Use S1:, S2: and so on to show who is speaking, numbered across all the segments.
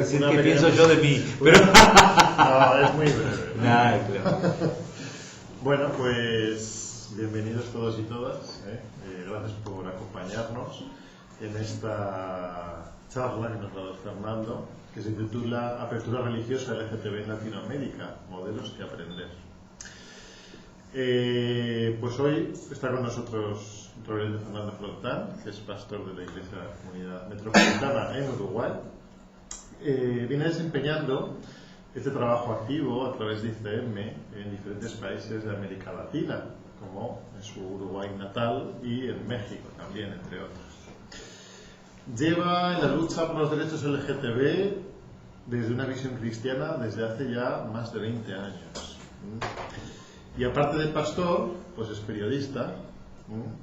S1: decir qué pienso yo de mí. Pero...
S2: No, es muy breve.
S1: Nada, claro.
S2: Bueno, pues bienvenidos todos y todas. Gracias por acompañarnos en esta charla que nos ha dado Fernando, que se titula Apertura religiosa LGTB en Latinoamérica, modelos que aprender. Pues hoy está con nosotros Reverendo Fernando Frontán, que es pastor de la Iglesia de la Comunidad Metropolitana en Uruguay. Viene desempeñando este trabajo activo a través de ICM en diferentes países de América Latina, como en su Uruguay natal y en México también, entre otros. Lleva en la lucha por los derechos LGTB desde una visión cristiana desde hace ya más de 20 años. Y aparte de pastor, pues es periodista,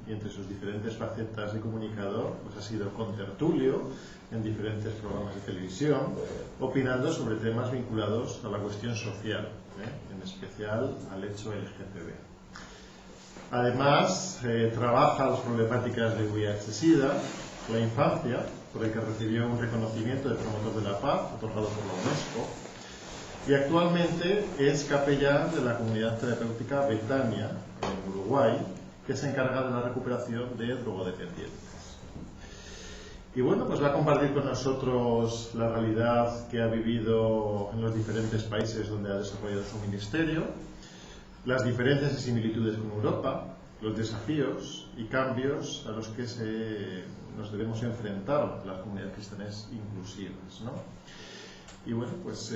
S2: y entre sus diferentes facetas de comunicador, pues ha sido contertulio en diferentes programas de televisión, opinando sobre temas vinculados a la cuestión social, en especial al hecho LGTB. Además, trabaja las problemáticas de VIH-Sida, la infancia, por el que recibió un reconocimiento de promotor de la paz, otorgado por la UNESCO, y actualmente es capellán de la comunidad terapéutica Betania, en Uruguay, que se encarga de la recuperación de drogodependientes. Y bueno, pues va a compartir con nosotros la realidad que ha vivido en los diferentes países donde ha desarrollado su ministerio, las diferencias y similitudes con Europa, los desafíos y cambios a los que nos debemos enfrentar las comunidades cristianas inclusivas, ¿no? Y bueno, pues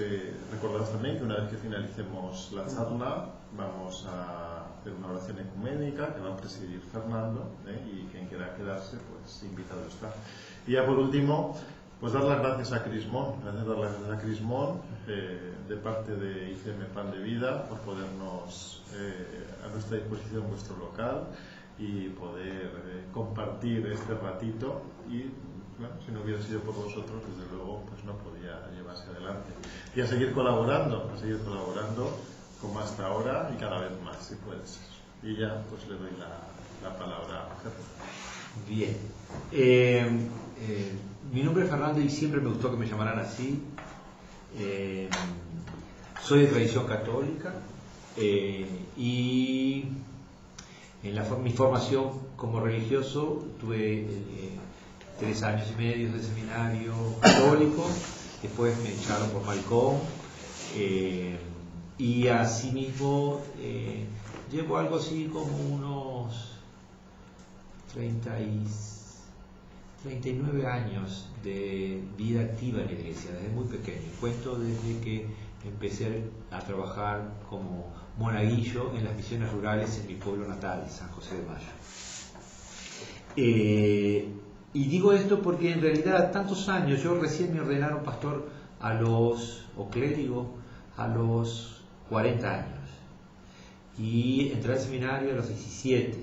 S2: recordaros también que una vez que finalicemos la charla vamos a hacer una oración ecuménica que va a presidir Fernando, y quien quiera quedarse, pues invitado está. Y ya por último, pues dar las gracias a Crismón, de parte de ICM Pan de Vida, por ponernos a nuestra disposición vuestro local y poder compartir este ratito. Y bueno, si no hubiera sido por vosotros, desde luego, pues no podía llevarse adelante. Y a seguir colaborando como hasta ahora y cada vez más, si puede ser. Y ya, pues le doy la palabra a Fernando.
S1: Bien. Mi nombre es Fernando y siempre me gustó que me llamaran así. Soy de tradición católica y en mi formación como religioso tuve 3 años y medio de seminario católico, después me echaron por Malcom, y asimismo llevo algo así como unos 39 años de vida activa en la iglesia, desde muy pequeño. Cuento desde que empecé a trabajar como monaguillo en las misiones rurales en mi pueblo natal, San José de Mayo. Y digo esto porque en realidad tantos años, yo recién me ordenaron pastor o clérigo a los 40 años. Y entré al seminario a los 17.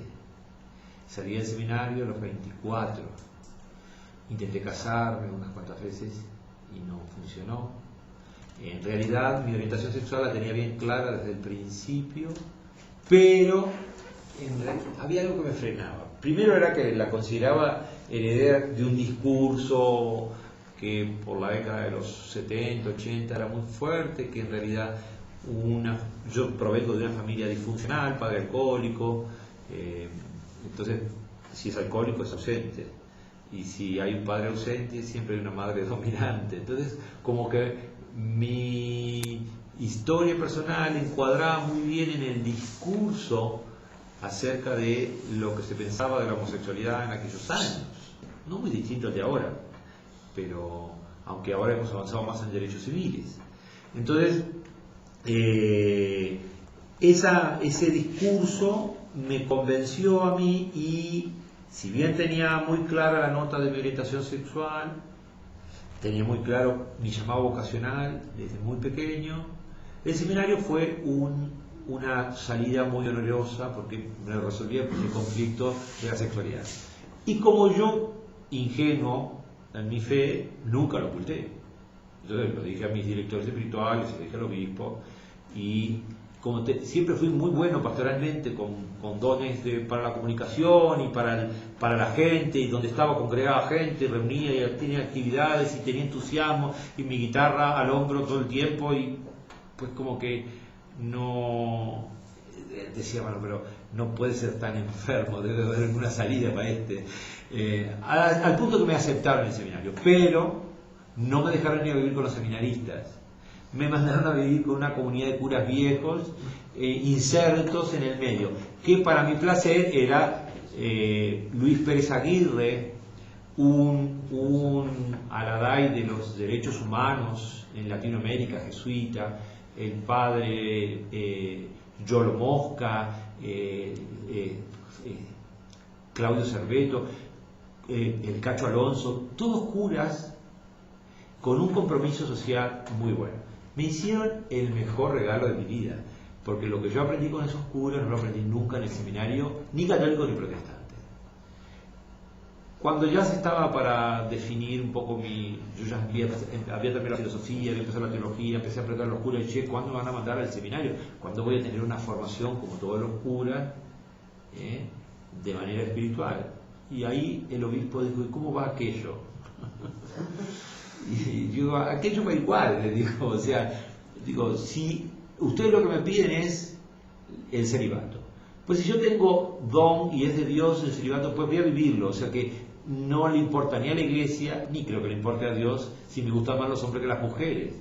S1: Salí del seminario a los 24. Intenté casarme unas cuantas veces y no funcionó. En realidad mi orientación sexual la tenía bien clara desde el principio, pero había algo que me frenaba. Primero era que la consideraba heredera de un discurso que por la década de los 70, 80 era muy fuerte, que en realidad yo provengo de una familia disfuncional, padre alcohólico, entonces si es alcohólico es ausente, y si hay un padre ausente siempre hay una madre dominante. Entonces como que mi historia personal encuadraba muy bien en el discurso acerca de lo que se pensaba de la homosexualidad en aquellos años, no muy distinto al de ahora, pero aunque ahora hemos avanzado más en derechos civiles. Entonces ese discurso me convenció a mí, y si bien tenía muy clara la nota de mi orientación sexual, tenía muy claro mi llamado vocacional desde muy pequeño, el seminario fue una salida muy dolorosa porque me resolvía el conflicto de la sexualidad. Y como yo, ingenuo en mi fe, nunca lo oculté. Entonces lo dije a mis directores espirituales, lo dije al obispo, y siempre fui muy bueno pastoralmente, con dones para la comunicación y para la gente, y donde estaba congregada gente, reunía y tenía actividades y tenía entusiasmo, y mi guitarra al hombro todo el tiempo, y pues como que no... Decía, bueno, pero no puede ser tan enfermo, debe haber alguna salida para este. Al punto que me aceptaron en el seminario, pero no me dejaron ni a vivir con los seminaristas. Me mandaron a vivir con una comunidad de curas viejos, insertos en el medio, que para mi placer era Luis Pérez Aguirre, un aladai de los derechos humanos en Latinoamérica, jesuita, el padre Yolo Mosca, Claudio Cerveto, el Cacho Alonso, todos curas con un compromiso social muy bueno. Me hicieron el mejor regalo de mi vida, porque lo que yo aprendí con esos curas no lo aprendí nunca en el seminario, ni católico ni protestante. Cuando ya se estaba para definir un poco yo ya había terminado la filosofía, había empezado la teología, empecé a aprender los curas, y dije, ¿cuándo me van a mandar al seminario? ¿Cuándo voy a tener una formación como todos los curas, de manera espiritual? Y ahí el obispo dijo, ¿y cómo va aquello? Y yo, aquello va igual, le digo, o sea, digo, si ustedes lo que me piden es el celibato, pues si yo tengo don y es de Dios el celibato, pues voy a vivirlo, o sea que no le importa ni a la iglesia, ni creo que le importe a Dios si me gustan más los hombres que las mujeres.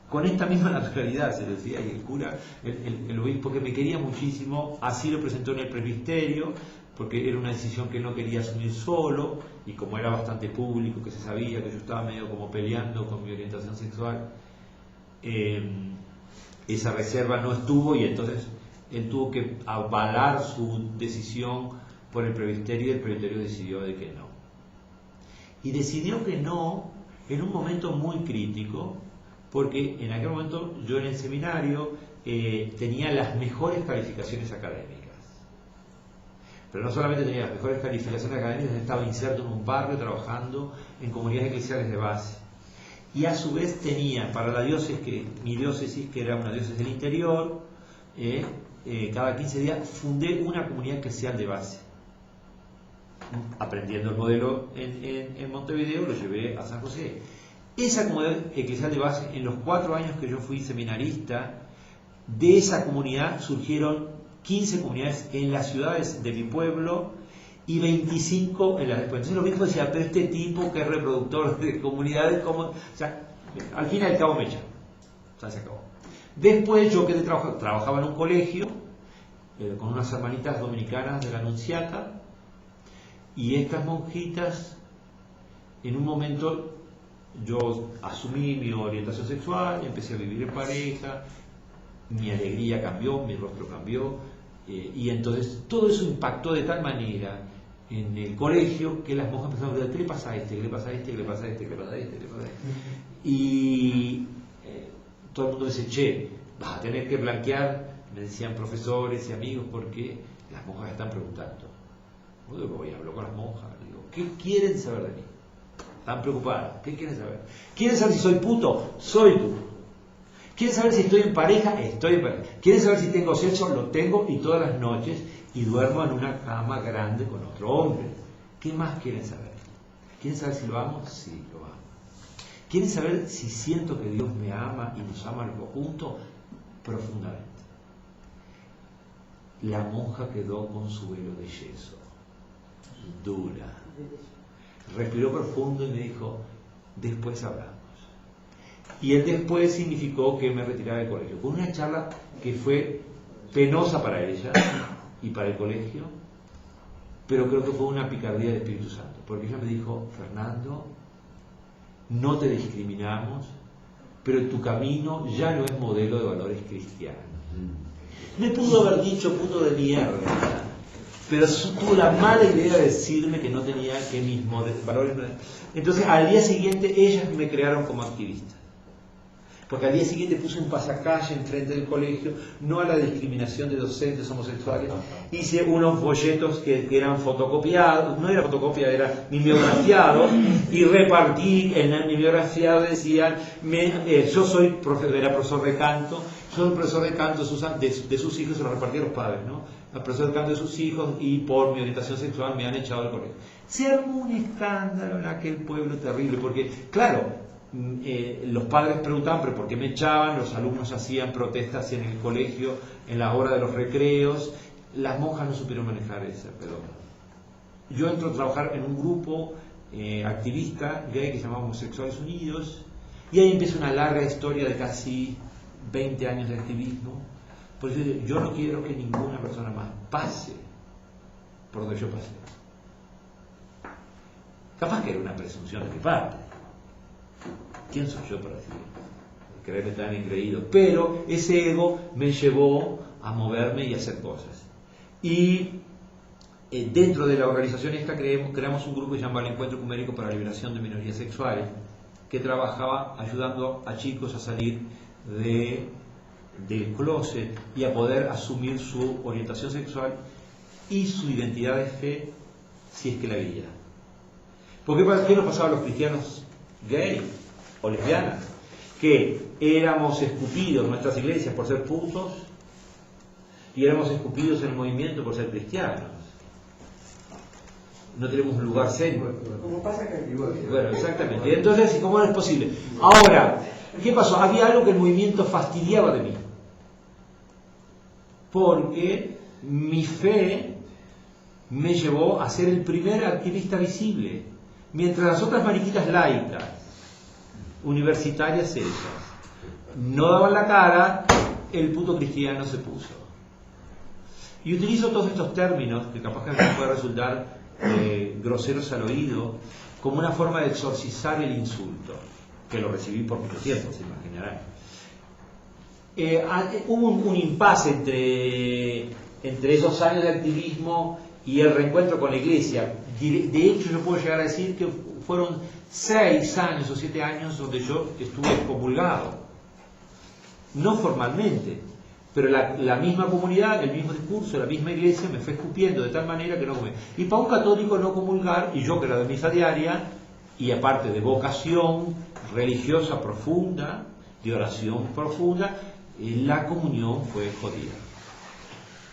S1: Con esta misma naturalidad se decía, y el cura, el obispo, que me quería muchísimo, así lo presentó en el presbiterio, porque era una decisión que él no quería asumir solo, y como era bastante público, que se sabía que yo estaba medio como peleando con mi orientación sexual, esa reserva no estuvo, y entonces él tuvo que avalar su decisión por el presbiterio, y el presbiterio decidió de que no. Y decidió que no en un momento muy crítico, porque en aquel momento yo en el seminario tenía las mejores calificaciones académicas. Pero no solamente tenía las mejores calificaciones académicas, estaba inserto en un barrio trabajando en comunidades eclesiales de base. Y a su vez tenía para la diócesis, mi diócesis, que era una diócesis del interior, cada 15 días fundé una comunidad eclesial de base. Aprendiendo el modelo en Montevideo, lo llevé a San José. Esa comunidad eclesial de base, en los 4 años que yo fui seminarista, de esa comunidad surgieron 15 comunidades en las ciudades de mi pueblo y 25 en las después. Entonces lo mismo decía, pero este tipo que es reproductor de comunidades, como, o sea, al fin y al cabo me echó. O sea, se acabó. Después yo quedé trabajaba en un colegio con unas hermanitas dominicanas de la Anunciata, y estas monjitas, en un momento yo asumí mi orientación sexual, empecé a vivir en pareja, mi alegría cambió, mi rostro cambió, y entonces todo eso impactó de tal manera en el colegio que las monjas empezaron a decir, ¿qué le pasa a este? ¿Qué le pasa a este? ¿Qué le pasa a este? ¿Qué le pasa a este? ¿Qué le pasa a este? Y todo el mundo dice, che, vas a tener que blanquear, me decían profesores y amigos, porque las monjas están preguntando. Yo voy a hablar con las monjas, digo, ¿qué quieren saber de mí? Están preocupadas, ¿qué quieren saber? ¿Quieren saber si soy puto? Soy puto. ¿Quieren saber si estoy en pareja? Estoy en pareja. ¿Quieren saber si tengo sexo? Lo tengo, y todas las noches, y duermo en una cama grande con otro hombre. ¿Qué más quieren saber? ¿Quieren saber si lo amo? Sí, lo amo. ¿Quieren saber si siento que Dios me ama y nos ama a los dos juntos? Profundamente. La monja quedó con su velo de yeso, dura. Respiró profundo y me dijo, después hablamos. Y el después significó que me retirara del colegio. Fue una charla que fue penosa para ella y para el colegio, pero creo que fue una picardía del Espíritu Santo, porque ella me dijo, Fernando, no te discriminamos, pero tu camino ya no es modelo de valores cristianos. Me pudo haber dicho puto de mierda, pero tuvo la mala idea de decirme que no tenía que mis valores. Entonces al día siguiente ellas me crearon como activista. Porque al día siguiente puse un pasacalle enfrente del colegio, no a la discriminación de docentes homosexuales. Hice unos folletos que eran fotocopiados, no era fotocopia, era mimeografiados, y repartí en el mimeografiado, decían, yo soy era profesor de canto, soy el profesor de canto de sus hijos, se lo repartí a los padres, ¿no? El profesor de canto de sus hijos, y por mi orientación sexual me han echado del colegio. Se armó un escándalo en aquel pueblo terrible, porque, claro, los padres preguntaban, pero ¿por qué me echaban? Los alumnos hacían protestas en el colegio en la hora de los recreos. Las monjas no supieron manejar ese perdón. Yo entro a trabajar en un grupo activista gay que se llamaba Homosexuales Unidos, y ahí empieza una larga historia de casi 20 años de activismo. Por eso yo no quiero que ninguna persona más pase por donde yo pasé. Capaz que era una presunción de mi parte. ¿Quién soy yo para decir? Creerme tan increíble. Pero ese ego me llevó a moverme y a hacer cosas. Y dentro de la organización esta creamos un grupo que se llama el Encuentro Ecumérico para la Liberación de Minorías Sexuales, que trabajaba ayudando a chicos a salir del closet y a poder asumir su orientación sexual y su identidad de fe, si es que la había. Porque ¿qué nos pasaba a los cristianos gay o lesbianas? Que éramos escupidos en nuestras iglesias por ser putos y éramos escupidos en el movimiento por ser cristianos. No tenemos un lugar serio.
S3: Como pasa que aquí,
S1: bueno, exactamente. Entonces, ¿cómo es posible? Ahora, ¿qué pasó? Había algo que el movimiento fastidiaba de mí. Porque mi fe me llevó a ser el primer activista visible. Mientras las otras mariquitas laicas, universitarias ellas, no daban la cara, el puto cristiano se puso. Y utilizo todos estos términos, que capaz que me puede resultar groseros al oído, como una forma de exorcizar el insulto, que lo recibí por mucho tiempo, se imaginarán. Hubo un impasse entre esos años de activismo y el reencuentro con la iglesia. De hecho, yo puedo llegar a decir que fueron 6 años o 7 años donde yo estuve excomulgado. No formalmente, pero la misma comunidad, el mismo discurso, la misma iglesia me fue escupiendo de tal manera que no comulgué. Y para un católico no comulgar, y yo que era de misa diaria, y aparte de vocación religiosa profunda, de oración profunda, la comunión fue jodida.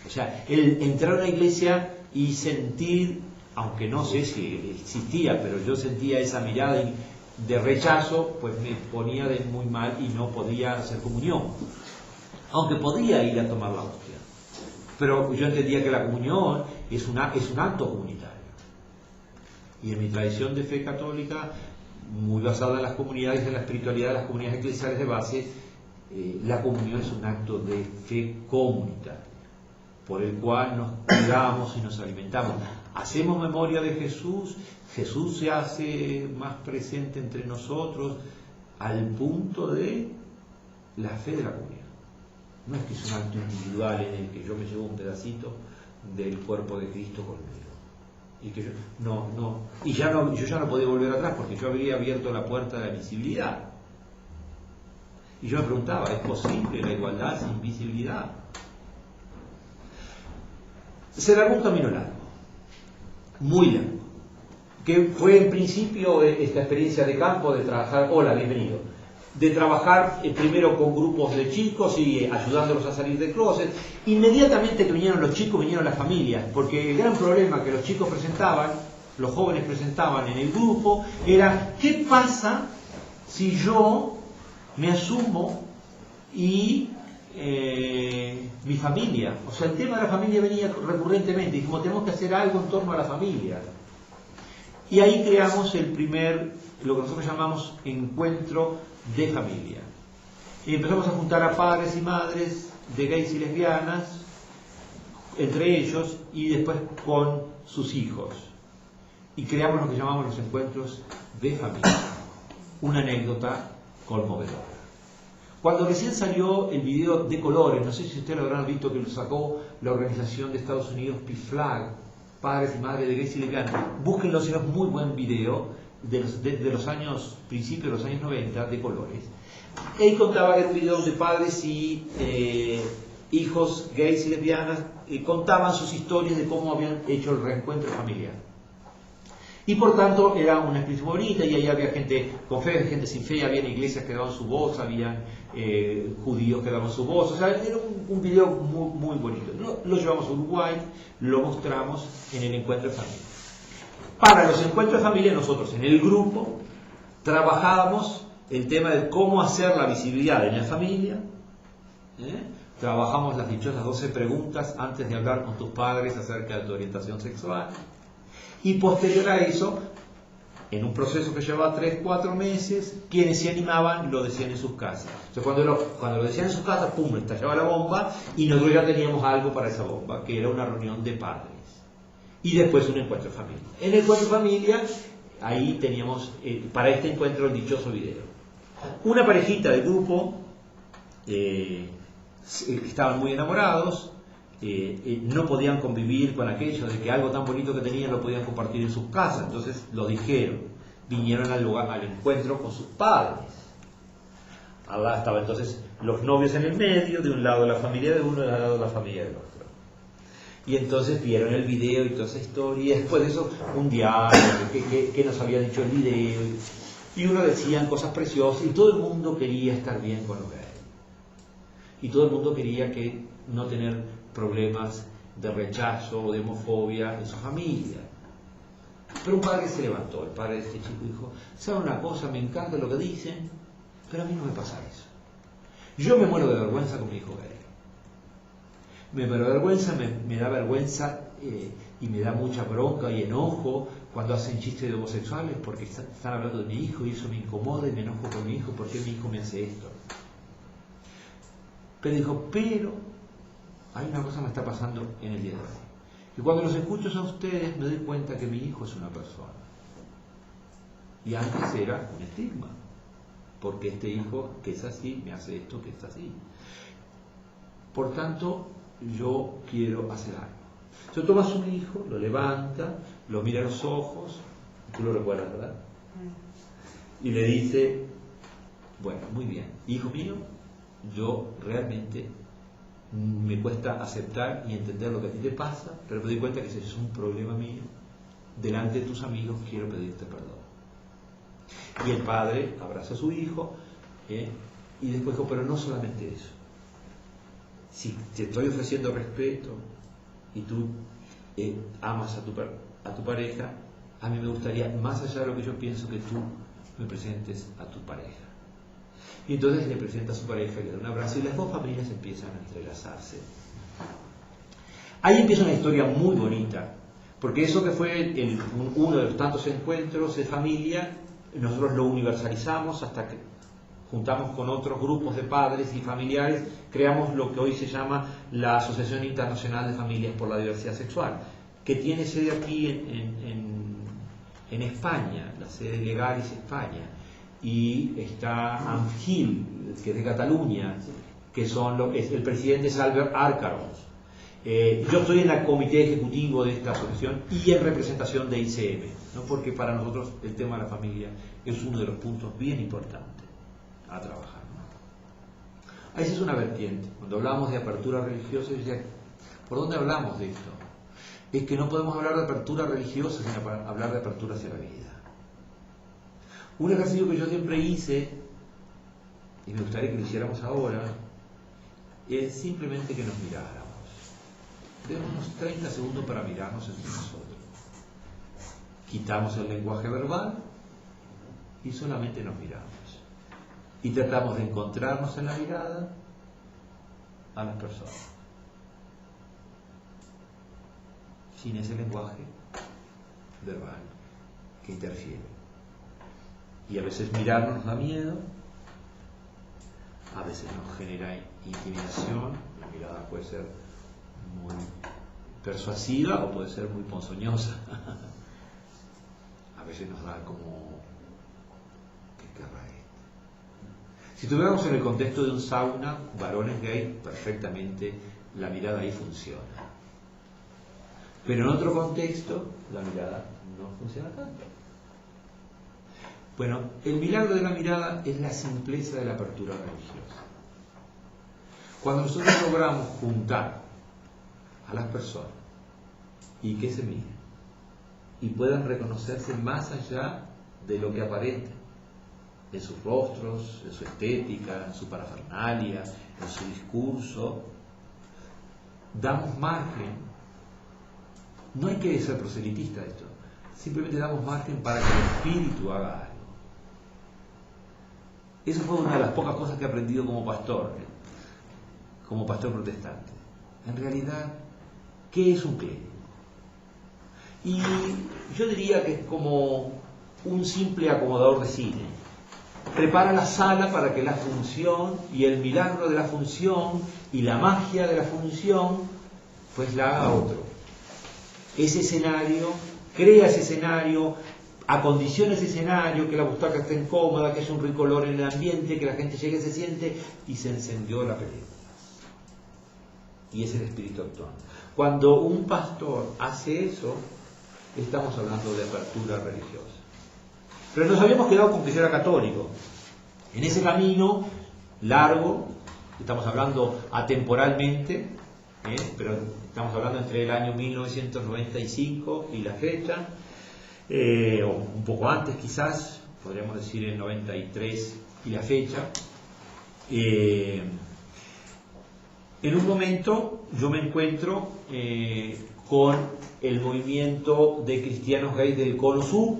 S1: O sea, el entrar a una iglesia y sentir, aunque no sé si existía, pero yo sentía esa mirada de rechazo, pues me ponía de muy mal y no podía hacer comunión. Aunque podía ir a tomar la hostia. Pero yo entendía que la comunión es un acto comunitario. Y en mi tradición de fe católica, muy basada en las comunidades, en la espiritualidad de las comunidades eclesiales de base, la comunión es un acto de fe comunitaria, por el cual nos cuidamos y nos alimentamos. Hacemos memoria de Jesús, Jesús se hace más presente entre nosotros al punto de la fe de la comunidad. No es que es un acto individual en el que yo me llevo un pedacito del cuerpo de Cristo conmigo. Y que yo ya no podía volver atrás porque yo había abierto la puerta de la visibilidad. Y yo me preguntaba, ¿es posible la igualdad sin visibilidad? Se largó un camino largo, muy largo, que fue en principio esta experiencia de campo de trabajar, hola, bienvenido, de trabajar primero con grupos de chicos y ayudándolos a salir del closet. Inmediatamente que vinieron los chicos, vinieron las familias, porque el gran problema que los chicos presentaban, los jóvenes presentaban en el grupo, era ¿qué pasa si yo me asumo y mi familia? O sea, el tema de la familia venía recurrentemente, y dijimos, tenemos que hacer algo en torno a la familia. Y ahí creamos lo que nosotros llamamos encuentro de familia. Y empezamos a juntar a padres y madres de gays y lesbianas, entre ellos, y después con sus hijos. Y creamos lo que llamamos los encuentros de familia. Una anécdota conmovedora. Cuando recién salió el video de colores, no sé si ustedes lo habrán visto, que lo sacó la organización de Estados Unidos PFLAG, padres y madres de gays y lesbianas, búsquenlo, si no es muy buen video. de los años, principios de los años 90, de colores. Él contaba que era un video donde padres y hijos gays y lesbianas contaban sus historias de cómo habían hecho el reencuentro familiar. Y por tanto era una experiencia bonita, y ahí había gente con fe, gente sin fe, había iglesias que daban su voz, había judíos que daban su voz, o sea, era un video muy, muy bonito. Lo llevamos a Uruguay, lo mostramos en el encuentro de familia. Para los encuentros de familia, nosotros en el grupo trabajábamos el tema de cómo hacer la visibilidad en la familia, trabajamos las dichosas 12 preguntas antes de hablar con tus padres acerca de tu orientación sexual. Y posterior a eso, en un proceso que llevaba 3-4 meses, quienes se animaban lo decían en sus casas. Entonces, cuando lo decían en sus casas, pum, estallaba la bomba, y nosotros ya teníamos algo para esa bomba, que era una reunión de padres. Y después un encuentro de familia. En el encuentro de familia, ahí teníamos, para este encuentro, el dichoso video. Una parejita de grupo, estaban muy enamorados, no podían convivir con aquello de que algo tan bonito que tenían lo podían compartir en sus casas, entonces lo dijeron, vinieron al encuentro con sus padres. Allá estaban entonces los novios en el medio, de un lado la familia de uno, del lado la familia del otro. Y entonces vieron el video y toda esa historia, y después de eso un diálogo que nos había dicho el video, y uno decían cosas preciosas, y todo el mundo quería estar bien con los gays. Y todo el mundo quería no tener problemas de rechazo o de homofobia en su familia. Pero un padre se levantó, el padre de este chico dijo, ¿sabe una cosa? Me encanta lo que dicen, pero a mí no me pasa eso. Yo me muero de vergüenza con mi hijo gay. Me muero de vergüenza, me da vergüenza y me da mucha bronca y enojo cuando hacen chistes de homosexuales porque están hablando de mi hijo, y eso me incomoda y me enojo con mi hijo. ¿Por qué mi hijo me hace esto? Pero dijo, hay una cosa que me está pasando en el día de hoy. Y cuando los escucho a ustedes me doy cuenta que mi hijo es una persona. Y antes era un estigma. Porque este hijo que es así, me hace esto que es así. Por tanto, yo quiero hacer algo. Entonces toma a su hijo, lo levanta, lo mira a los ojos, tú lo recuerdas, ¿verdad? Y le dice, bueno, muy bien, hijo mío, yo realmente me cuesta aceptar y entender lo que a ti te pasa, pero me doy cuenta que ese es un problema mío. Delante de tus amigos quiero pedirte perdón. Y el padre abraza a su hijo y después dijo, pero no solamente eso. Si te estoy ofreciendo respeto y tú amas a tu pareja, a mí me gustaría, más allá de lo que yo pienso, que tú me presentes a tu pareja. Y entonces le presenta a su pareja, le da un abrazo, y las dos familias empiezan a entrelazarse. Ahí empieza una historia muy bonita, porque eso que fue uno de los tantos encuentros de familia, nosotros lo universalizamos hasta que juntamos con otros grupos de padres y familiares, creamos lo que hoy se llama la Asociación Internacional de Familias por la Diversidad Sexual, que tiene sede aquí en España, la sede legal es España. Y está Angil, que es de Cataluña, que es el presidente es Albert Arcarons. Yo estoy en el comité ejecutivo de esta asociación y en representación de ICM, ¿no? Porque para nosotros el tema de la familia es uno de los puntos bien importantes a trabajar, ¿no? Esa es una vertiente. Cuando hablamos de apertura religiosa, yo decía, ¿por dónde hablamos de esto? Es que no podemos hablar de apertura religiosa sin hablar de apertura hacia la vida. Un ejercicio que yo siempre hice, y me gustaría que lo hiciéramos ahora, es simplemente que nos miráramos. Demos unos 30 segundos para mirarnos entre nosotros. Quitamos el lenguaje verbal y solamente nos miramos. Y tratamos de encontrarnos en la mirada a las personas. Sin ese lenguaje verbal que interfiere. Y a veces mirarnos nos da miedo, a veces nos genera intimidación, la mirada puede ser muy persuasiva o puede ser muy ponzoñosa. A veces nos da como, ¿qué querrá este? Si estuviéramos en el contexto de un sauna, varones gay, perfectamente la mirada ahí funciona. Pero en otro contexto, la mirada no funciona tanto. Bueno, el milagro de la mirada es la simpleza de la apertura religiosa. Cuando nosotros logramos juntar a las personas y que se miren y puedan reconocerse más allá de lo que aparenta, en sus rostros, en su estética, en su parafernalia, en su discurso, damos margen. No hay que ser proselitista de esto, simplemente damos margen para que el Espíritu haga algo. Eso fue una de las pocas cosas que he aprendido como pastor protestante. En realidad, ¿qué es un clérigo? Y yo diría que es como un simple acomodador de cine. Prepara la sala para que la función y el milagro de la función y la magia de la función pues la haga otro. Ese escenario, crea ese escenario, acondiciona ese escenario, que la butaca esté cómoda, que haya un rico olor en el ambiente, que la gente llegue, se siente y se encendió la película. Y es el Espíritu actuando. Cuando un pastor hace eso, estamos hablando de apertura religiosa. Pero nos habíamos quedado con que yo era católico. En ese camino largo, estamos hablando atemporalmente, pero estamos hablando entre el año 1995 y la fecha, o un poco antes quizás, podríamos decir el 93 y la fecha. En un momento yo me encuentro con el movimiento de cristianos gays del Cono Sur,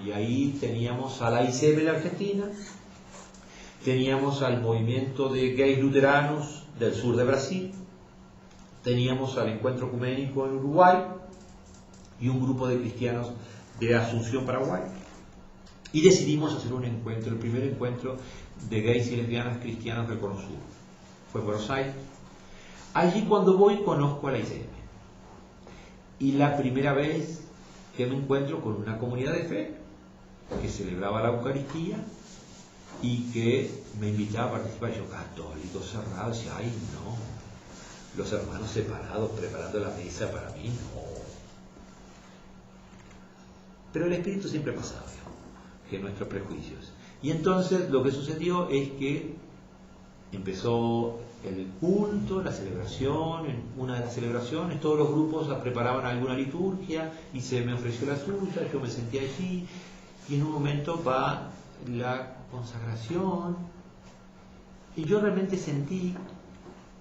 S1: y ahí teníamos a la ICM en la Argentina, teníamos al movimiento de gays luteranos del sur de Brasil, teníamos al Encuentro Ecuménico en Uruguay y un grupo de cristianos de Asunción, Paraguay, y decidimos hacer un encuentro, el primer encuentro de gays y lesbianas cristianos del Cono Sur. Fue en Buenos Aires. Allí cuando voy conozco a la ICM. Y la primera vez que me encuentro con una comunidad de fe que celebraba la Eucaristía y que me invitaba a participar, yo católico cerrado, decía, ay no, los hermanos separados preparando la mesa para mí, no. Pero el Espíritu siempre ha pasado, que nuestros prejuicios. Y entonces lo que sucedió es que empezó el culto, la celebración. En una de las celebraciones todos los grupos preparaban alguna liturgia y se me ofreció la suya, yo me senté allí y en un momento va la consagración y yo realmente sentí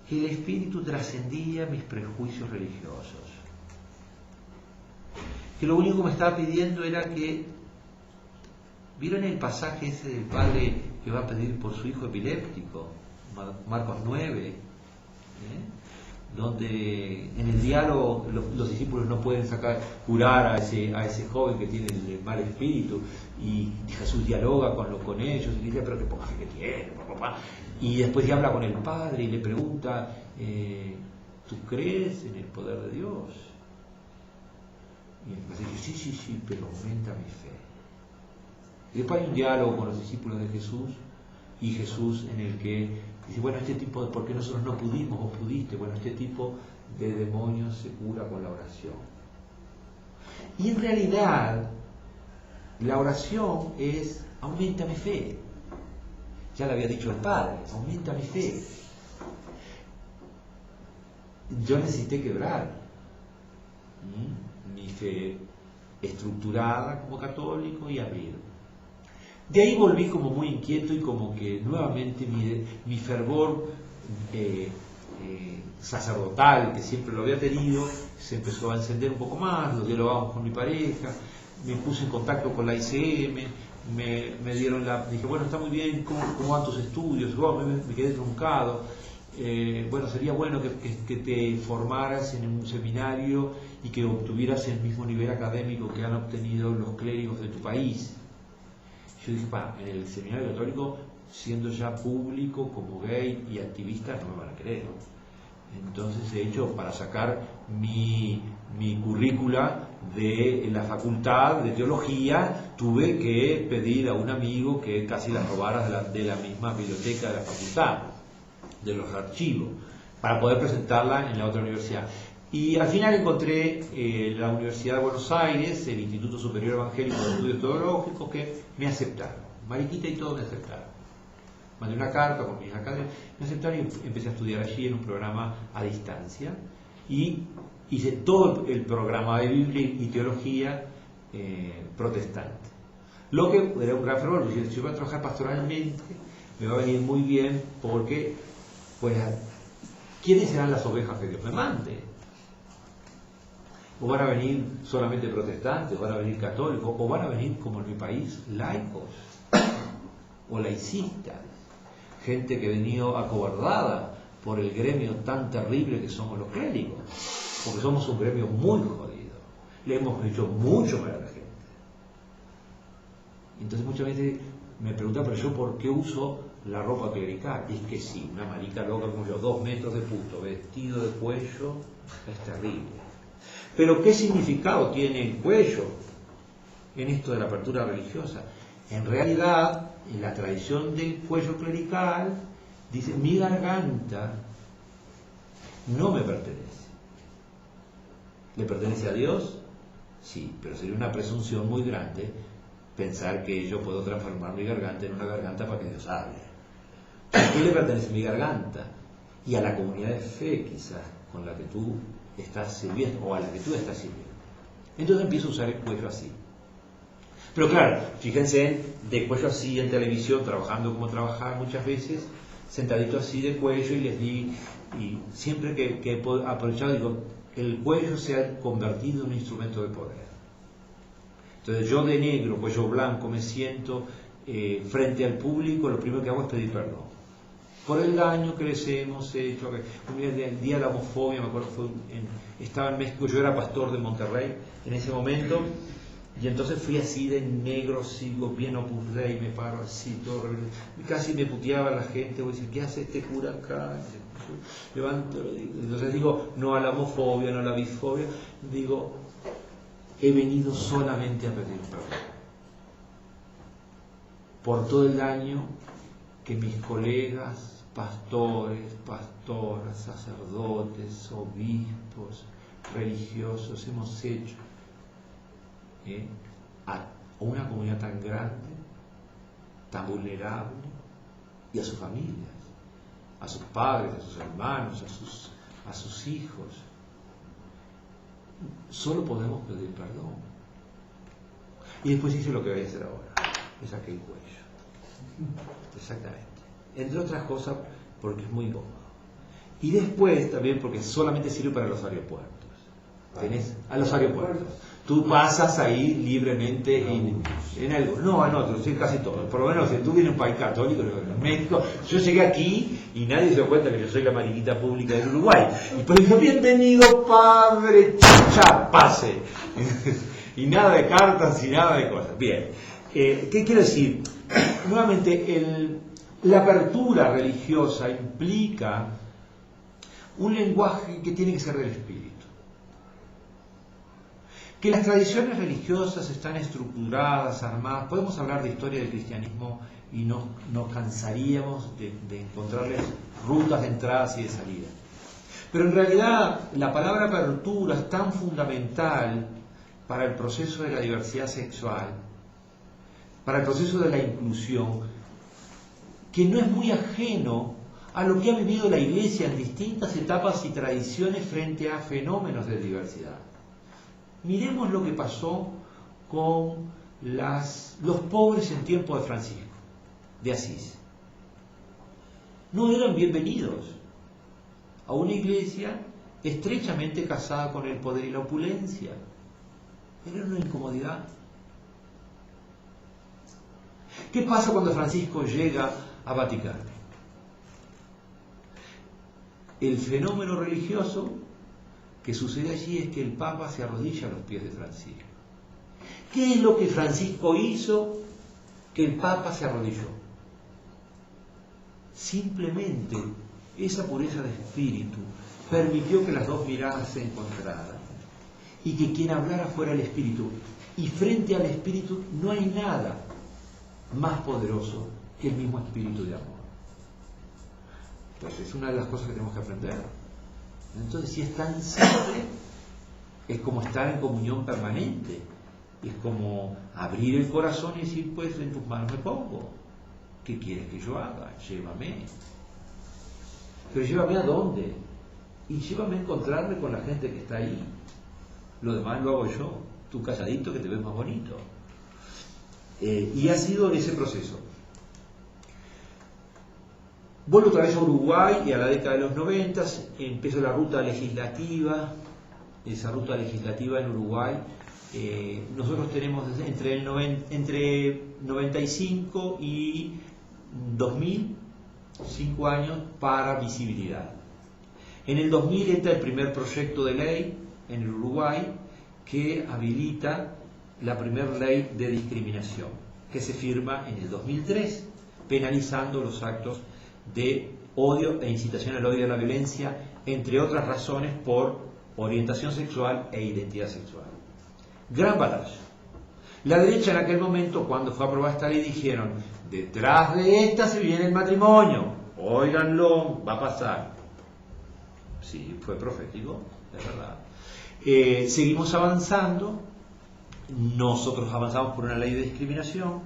S1: que el Espíritu trascendía mis prejuicios religiosos, que lo único que me estaba pidiendo era que, ¿vieron el pasaje ese del padre que va a pedir por su hijo epiléptico? Marcos 9, donde en el diálogo los discípulos no pueden curar a ese joven que tiene el mal espíritu, y Jesús dialoga con ellos y dice, pero qué poca fe que tiene, papá. Y después ya habla con el padre y le pregunta, ¿tú crees en el poder de Dios? Y el padre dice, sí, pero aumenta mi fe. Y después hay un diálogo con los discípulos de Jesús, y Jesús en el que dice, bueno, este tipo, ¿por qué nosotros no pudimos? ¿Vos pudiste? Bueno, este tipo de demonios se cura con la oración. Y en realidad, la oración es, aumenta mi fe. Ya le había dicho el Padre, aumenta mi fe. Yo necesité quebrar mi fe estructurada como católico y abrir. De ahí volví como muy inquieto y como que nuevamente mi fervor sacerdotal, que siempre lo había tenido, se empezó a encender un poco más, lo dialogamos con mi pareja, me puse en contacto con la ICM, me dieron dije, bueno, está muy bien, ¿cómo van tus estudios? Me quedé truncado, bueno, sería bueno que te formaras en un seminario y que obtuvieras el mismo nivel académico que han obtenido los clérigos de tu país. Yo dije, en el seminario católico, siendo ya público como gay y activista, no me van a querer. Entonces, de hecho, para sacar mi currícula de la facultad de teología, tuve que pedir a un amigo que casi la robara de la misma biblioteca de la facultad, de los archivos, para poder presentarla en la otra universidad. Y al final encontré la Universidad de Buenos Aires, el Instituto Superior Evangélico de Estudios Teológicos, que me aceptaron. Mariquita y todo me aceptaron. Mandé una carta con mis académicos, me aceptaron y empecé a estudiar allí en un programa a distancia. Y hice todo el programa de Biblia y teología protestante. Lo que era un gran fervor. Si yo voy a trabajar pastoralmente, me va a venir muy bien porque, pues, ¿quiénes serán las ovejas que Dios me mande? O van a venir solamente protestantes, o van a venir católicos, o van a venir, como en mi país, laicos o laicistas, gente que ha venido acobardada por el gremio tan terrible que somos los clérigos, porque somos un gremio muy jodido, le hemos hecho mucho para la gente. Entonces muchas veces me preguntan, pero yo ¿por qué uso la ropa clerical? Y es que sí, una marica loca como yo, 2 metros de puto, vestido de cuello, es terrible. Pero ¿qué significado tiene el cuello en esto de la apertura religiosa? En realidad, en la tradición del cuello clerical, dice, mi garganta no me pertenece. ¿Le pertenece a Dios? Sí, pero sería una presunción muy grande pensar que yo puedo transformar mi garganta en una garganta para que Dios hable. ¿A quién le pertenece mi garganta? Y a la comunidad de fe, quizás, con la que tú estás sirviendo, o a la que tú estás sirviendo. Entonces empiezo a usar el cuello así. Pero claro, fíjense, de cuello así en televisión, trabajando como trabajaba muchas veces, sentadito así de cuello, y les di, y siempre que he aprovechado, digo, el cuello se ha convertido en un instrumento de poder. Entonces yo de negro, cuello blanco, me siento frente al público, lo primero que hago es pedir perdón por el daño que les hemos hecho. El día de la homofobia, me acuerdo, estaba en México, yo era pastor de Monterrey en ese momento, y entonces fui así de negro, sigo bien Opus Dei, me paro así, todo, casi me puteaba la gente, voy a decir, ¿qué hace este cura acá? Levanto, entonces digo, no a la homofobia, no a la bifobia, digo, he venido solamente a pedir perdón por todo el daño que mis colegas, pastores, pastoras, sacerdotes, obispos, religiosos hemos hecho a una comunidad tan grande, tan vulnerable, y a sus familias, a sus padres, a sus hermanos, a sus hijos. Solo podemos pedir perdón. Y después hice lo que voy a hacer ahora, es aquel cuello. Exactamente. Entre otras cosas porque es muy cómodo. Y después también porque solamente sirve para los aeropuertos. ¿Tenés? A los aeropuertos. Tú pasas ahí libremente en algo. No, en otros, sí, casi todos. Por lo menos si tú vienes a un país católico, en México, yo llegué aquí y nadie se dio cuenta que yo soy la mariquita pública del Uruguay. Y por eso, bienvenido padre, ya pase. Y nada de cartas y nada de cosas. Bien. ¿Qué quiero decir? Nuevamente, la apertura religiosa implica un lenguaje que tiene que ser del espíritu. Que las tradiciones religiosas están estructuradas, armadas. Podemos hablar de historia del cristianismo y nos cansaríamos de encontrarles rutas de entradas y de salida. Pero en realidad la palabra apertura es tan fundamental para el proceso de la diversidad sexual, para el proceso de la inclusión, que no es muy ajeno a lo que ha vivido la Iglesia en distintas etapas y tradiciones frente a fenómenos de diversidad. Miremos lo que pasó con los pobres en tiempo de Francisco de Asís. No eran bienvenidos a una iglesia estrechamente casada con el poder y la opulencia. Era una incomodidad. ¿Qué pasa cuando Francisco llega a Vaticano? El fenómeno religioso que sucede allí es que el Papa se arrodilla a los pies de Francisco. ¿Qué es lo que Francisco hizo que el Papa se arrodilló? Simplemente esa pureza de espíritu permitió que las dos miradas se encontraran y que quien hablara fuera el espíritu. Y frente al espíritu no hay nada más poderoso que el mismo espíritu de amor. Entonces es una de las cosas que tenemos que aprender. Entonces, si es tan simple, es como estar en comunión permanente. Es como abrir el corazón y decir, pues en tus manos me pongo. ¿Qué quieres que yo haga? Llévame. Pero llévame a dónde. Y llévame a encontrarme con la gente que está ahí. Lo demás lo hago yo. Tú calladito que te ves más bonito. Y ha sido ese proceso. Vuelvo otra vez a Uruguay y a la década de los 90, empezó la ruta legislativa. Esa ruta legislativa en Uruguay, nosotros tenemos entre 95 y 2000, 5 años para visibilidad. En el 2000 entra el primer proyecto de ley en el Uruguay que habilita la primera ley de discriminación, que se firma en el 2003, penalizando los actos de odio e incitación al odio y a la violencia, entre otras razones por orientación sexual e identidad sexual. Gran batalla. La derecha en aquel momento, cuando fue aprobada esta ley, dijeron, detrás de esta se viene el matrimonio, óiganlo, va a pasar. Sí, fue profético, es verdad. Seguimos avanzando, nosotros avanzamos por una ley de discriminación,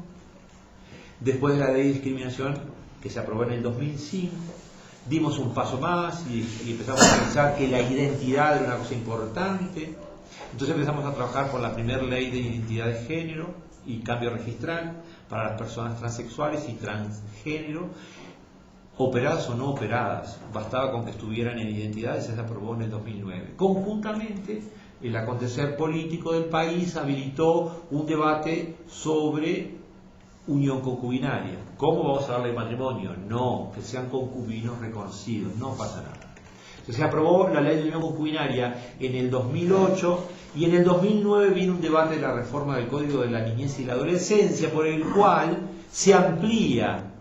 S1: después de la ley de discriminación que se aprobó en el 2005, dimos un paso más y empezamos a pensar que la identidad era una cosa importante. Entonces empezamos a trabajar por la primera ley de identidad de género y cambio registral para las personas transexuales y transgénero, operadas o no operadas. Bastaba con que estuvieran en identidad y se aprobó en el 2009. Conjuntamente, el acontecer político del país habilitó un debate sobre unión concubinaria. ¿Cómo vamos a darle matrimonio? No, que sean concubinos reconocidos, no pasa nada. Entonces se aprobó la ley de unión concubinaria en el 2008 y en el 2009 vino un debate de la reforma del Código de la Niñez y la Adolescencia por el cual se amplía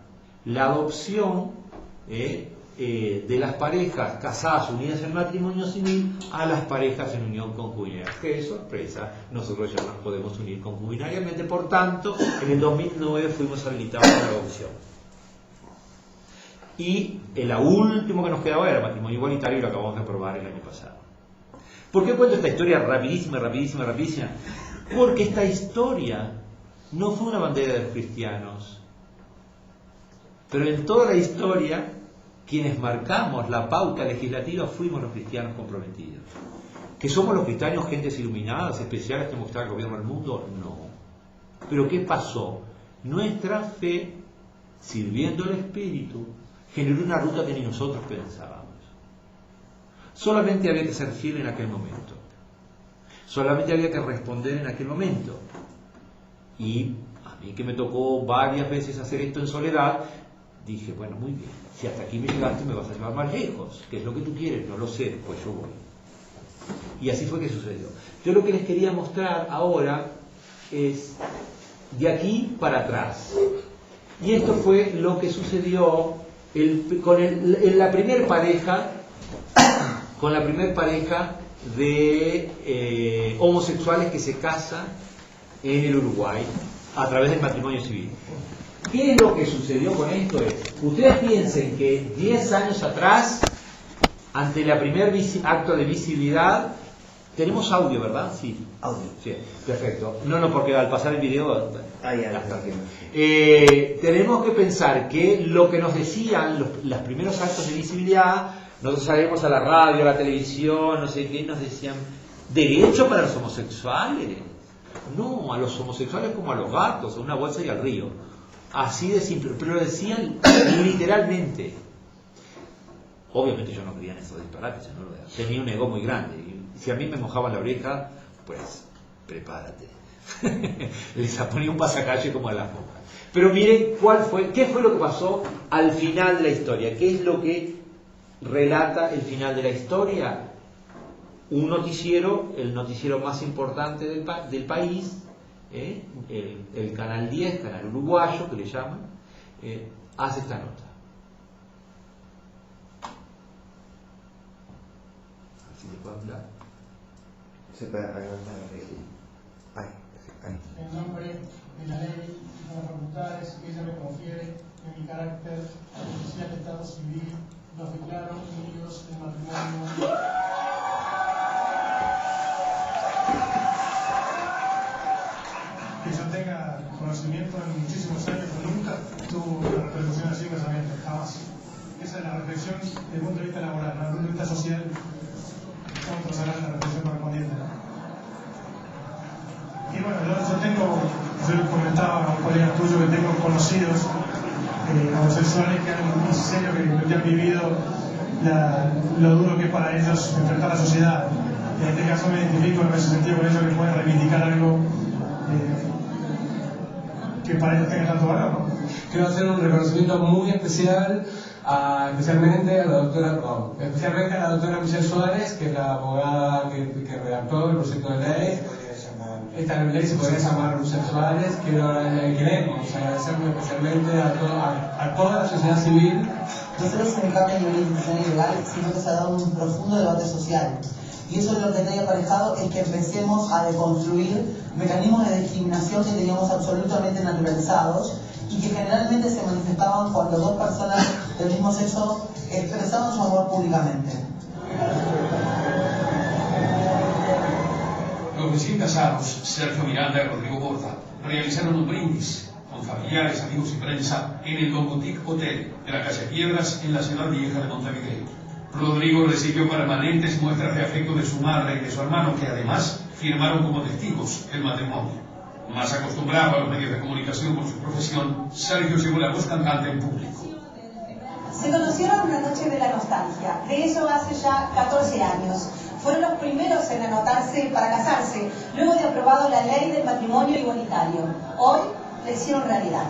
S1: la adopción de las parejas casadas unidas en matrimonio civil a las parejas en unión concubinaria. ¡Qué sorpresa! Nosotros ya nos podemos unir concubinariamente, por tanto, en el 2009 fuimos habilitados a la adopción. Y la último que nos quedaba era el matrimonio igualitario y lo acabamos de aprobar el año pasado. ¿Por qué cuento esta historia rapidísima? Porque esta historia no fue una bandera de los cristianos, pero en toda la historia quienes marcamos la pauta legislativa fuimos los cristianos comprometidos. ¿Que somos los cristianos gentes iluminadas, especiales que hemos al gobierno del mundo? No. Pero ¿qué pasó? Nuestra fe, sirviendo al Espíritu, generó una ruta que ni nosotros pensábamos. Solamente había que ser fiel en aquel momento. Solamente había que responder en aquel momento. Y a mí que me tocó varias veces hacer esto en soledad, dije, bueno, muy bien, si hasta aquí me llegaste me vas a llevar más lejos, ¿qué es lo que tú quieres? No lo sé, pues yo voy. Y así fue que sucedió. Yo lo que les quería mostrar ahora es de aquí para atrás. Y esto fue lo que sucedió en la primer pareja, con la primer pareja de homosexuales que se casan en el Uruguay a través del matrimonio civil. ¿Qué es lo que sucedió con esto? Ustedes piensen que 10 años atrás, ante el primer acto de visibilidad, tenemos audio, ¿verdad? Sí.
S3: Audio.
S1: Sí, perfecto. No, porque al pasar el video...
S3: Ya.
S1: Tenemos que pensar que lo que nos decían los primeros actos de visibilidad, nosotros salíamos a la radio, a la televisión, no sé qué, nos decían, ¿derecho para los homosexuales? No, a los homosexuales como a los gatos, a una bolsa y al río. Así de simple, pero lo decían literalmente. Obviamente yo no creía en esos disparates, ¿no? Tenía un ego muy grande. Y si a mí me mojaban la oreja, pues prepárate. Les ponía un pasacalle como a las monjas. Pero miren qué fue lo que pasó al final de la historia. ¿Qué es lo que relata el final de la historia? Un noticiero, el noticiero más importante del país, el Canal 10, Canal Uruguayo, que le llaman, hace esta nota. ¿Se puede hablar?
S3: Se puede adelantar.
S4: En nombre de la ley y de las facultades que ella me confiere en mi carácter social, estado civil, los declaro unidos en matrimonio. Que yo tenga conocimiento en muchísimos años, pero nunca tuvo una repercusión así en casamiento, jamás. Esa es la reflexión desde el punto de vista laboral, ¿no? Desde el punto de vista social, otros harán la reflexión correspondiente, ¿no? Y bueno, yo le comentaba a un colega tuyo que tengo conocidos homosexuales que han, en serio, que han vivido lo duro que es para ellos enfrentar la sociedad. Y en este caso me identifico en ese sentido con ellos, que pueden reivindicar algo que para ellos tenga tanto valor, ¿no?
S5: Quiero hacer un reconocimiento muy especial especialmente a la doctora Michelle Suárez, que es la abogada que redactó el proyecto de ley. Esta ley se podría llamar Michelle Suárez. Queremos agradecerle especialmente a toda la sociedad civil.
S6: No solo es un cambio de orientación ilegal, sino que se ha dado un profundo debate social. Y eso es lo que trae aparejado, es que empecemos a deconstruir mecanismos de discriminación que teníamos absolutamente naturalizados y que generalmente se manifestaban cuando dos personas del mismo sexo expresaban su amor públicamente.
S7: Los recién casados, Sergio Miranda y Rodrigo Borda, realizaron un brindis con familiares, amigos y prensa en el Don Boutique Hotel de la calle Piedras en la ciudad vieja de Montevideo. Rodrigo recibió permanentes muestras de afecto de su madre y de su hermano, que además firmaron como testigos el matrimonio. Más acostumbrado a los medios de comunicación por su profesión, Sergio llevó la voz cantante en público.
S8: Se conocieron una noche de la nostalgia, de eso hace ya 14 años. Fueron los primeros en anotarse para casarse, luego de aprobado la ley del matrimonio igualitario. Hoy la hicieron realidad.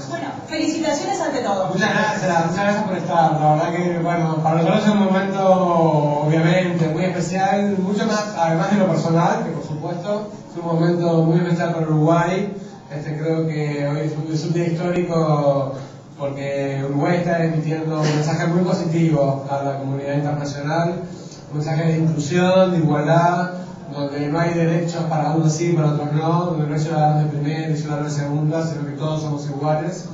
S8: Bueno, felicitaciones ante todo.
S5: Muchas gracias por estar. La verdad que, bueno, para nosotros es un momento, obviamente, muy especial, mucho más, además de lo personal, que por supuesto, es un momento muy especial para Uruguay. Creo que hoy es un día histórico porque Uruguay está emitiendo un mensaje muy positivo a la comunidad internacional, un mensaje de inclusión, de igualdad, donde no hay derechos para unos sí, para otros no, donde no hay ciudadanos de primera y ciudadanos de segunda, sino que todos somos iguales.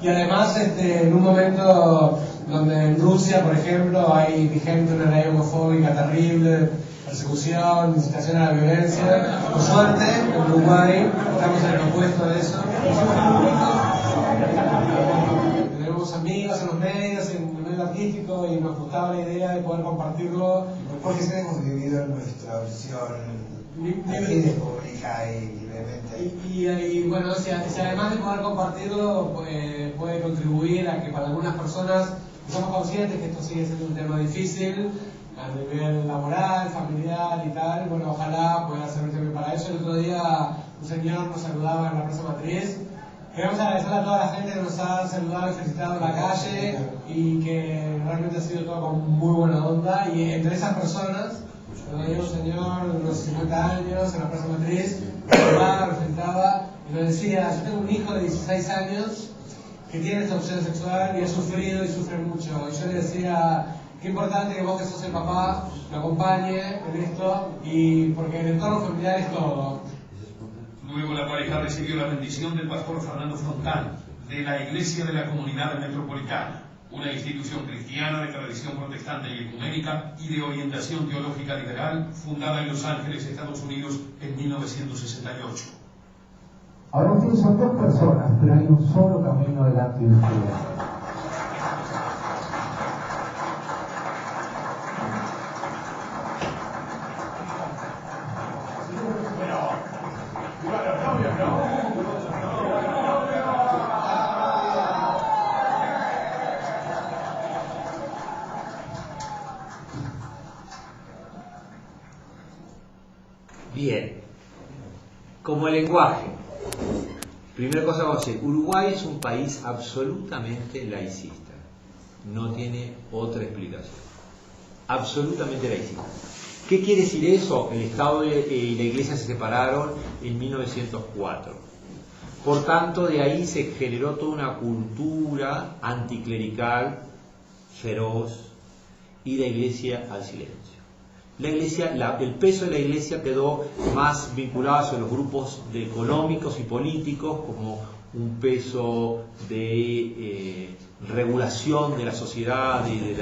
S5: Y además, en un momento donde en Rusia, por ejemplo, hay vigente una ley homofóbica terrible, persecución, incitación a la violencia. Por suerte, en Uruguay estamos en el opuesto de eso. Tenemos amigos en los medios, en el medio artístico, y nos gustaba la idea de poder compartirlo.
S3: Porque se hemos dividido en nuestra visión así pública y libremente.
S5: Y bueno, si además de poder compartirlo, puede contribuir a que para algunas personas somos conscientes que esto sigue siendo un tema difícil a nivel laboral, familiar y tal. Bueno, ojalá pueda servir también para eso. El otro día un señor nos saludaba en la Plaza Matriz. Queremos agradecer a toda la gente que nos ha saludado y felicitado en la calle y que realmente ha sido todo con muy buena onda. Y entre esas personas, había un señor de unos 50 años en la Plaza Matriz, nos felicitaba y nos decía: yo tengo un hijo de 16 años que tiene esta opción sexual y ha sufrido y sufre mucho. Y yo le decía: qué importante que vos, que sos el papá, lo acompañe en esto, y porque el entorno familiar es todo.
S7: Luego la pareja recibió la bendición del pastor Fernando Frontal, de la Iglesia de la Comunidad Metropolitana, una institución cristiana de tradición protestante y ecuménica y de orientación teológica liberal, fundada en Los Ángeles, Estados Unidos, en 1968.
S9: Ahora ustedes son dos personas, pero hay un solo camino delante de ustedes.
S1: Bien, como el lenguaje. Primera cosa que vamos a decir: Uruguay es un país absolutamente laicista. No tiene otra explicación. Absolutamente laicista. ¿Qué quiere decir eso? El Estado y la Iglesia se separaron en 1904. Por tanto, de ahí se generó toda una cultura anticlerical feroz y la Iglesia al silencio. La Iglesia, el peso de la Iglesia quedó más vinculado hacia los grupos económicos y políticos, como un peso de regulación de la sociedad y de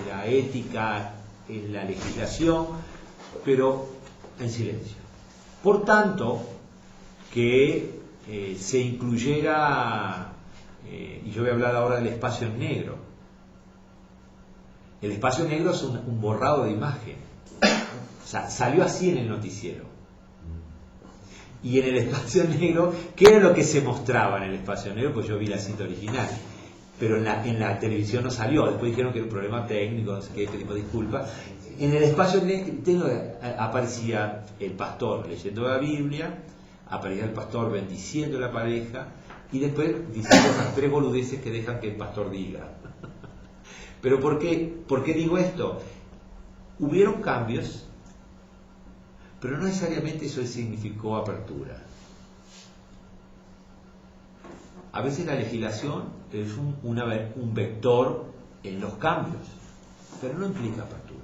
S1: la ética en la legislación, pero en silencio. Por tanto, que se incluyera, y yo voy a hablar ahora del espacio en negro. El espacio negro es un borrado de imagen. O sea, salió así en el noticiero. Y en el espacio negro, ¿qué era lo que se mostraba en el espacio negro? Pues yo vi la cinta original. Pero en la televisión no salió. Después dijeron que era un problema técnico, no sé qué, pedimos disculpas. En el espacio negro aparecía el pastor leyendo la Biblia, aparecía el pastor bendiciendo a la pareja, y después diciendo esas 3 boludeces que dejan que el pastor diga. Pero ¿por qué digo esto? Hubieron cambios, pero no necesariamente eso significó apertura. A veces la legislación es un vector en los cambios, pero no implica apertura.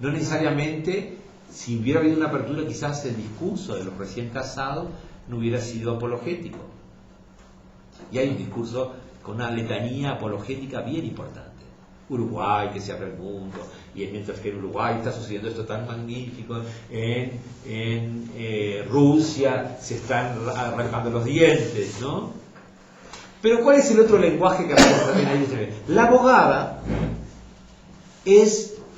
S1: No necesariamente, si hubiera habido una apertura, quizás el discurso de los recién casados no hubiera sido apologético. Y hay un discurso con una letanía apologética bien importante. Uruguay, que se abre el mundo, y mientras que en Uruguay está sucediendo esto tan magnífico, en Rusia se están arrancando los dientes, ¿no? Pero ¿cuál es el otro lenguaje que aparece también ahí? La abogada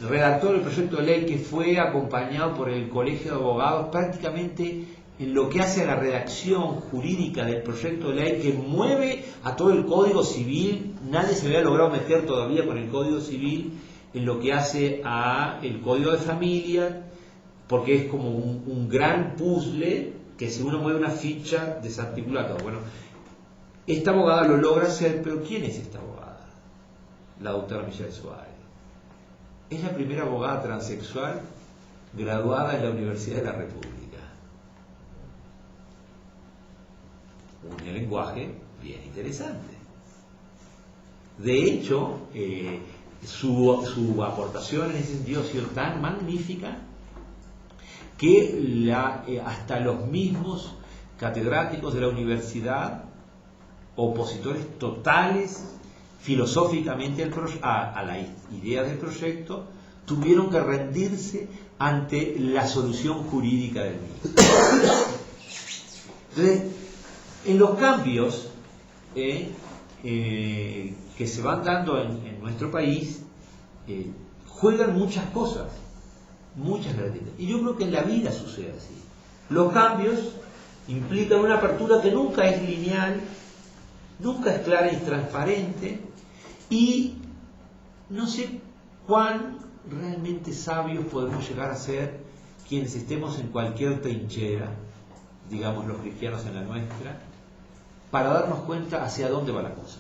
S1: redactó el proyecto de ley que fue acompañado por el Colegio de Abogados prácticamente en lo que hace a la redacción jurídica del proyecto de ley que mueve a todo el Código Civil. Nadie se había logrado meter todavía con el Código Civil en lo que hace a el Código de Familia, porque es como un gran puzzle que si uno mueve una ficha desarticula todo. Bueno, esta abogada lo logra hacer, pero ¿quién es esta abogada? La doctora Michelle Suárez. Es la primera abogada transexual graduada en la Universidad de la República. Un lenguaje bien interesante. De hecho, su aportación en ese sentido ha sido tan magnífica que hasta los mismos catedráticos de la universidad, opositores totales filosóficamente a la idea del proyecto, tuvieron que rendirse ante la solución jurídica del mismo. Entonces, en los cambios que se van dando en nuestro país, juegan muchas cosas, muchas características. Y yo creo que en la vida sucede así. Los cambios implican una apertura que nunca es lineal, nunca es clara y transparente, y no sé cuán realmente sabios podemos llegar a ser quienes estemos en cualquier trinchera, digamos los cristianos en la nuestra, para darnos cuenta hacia dónde va la cosa.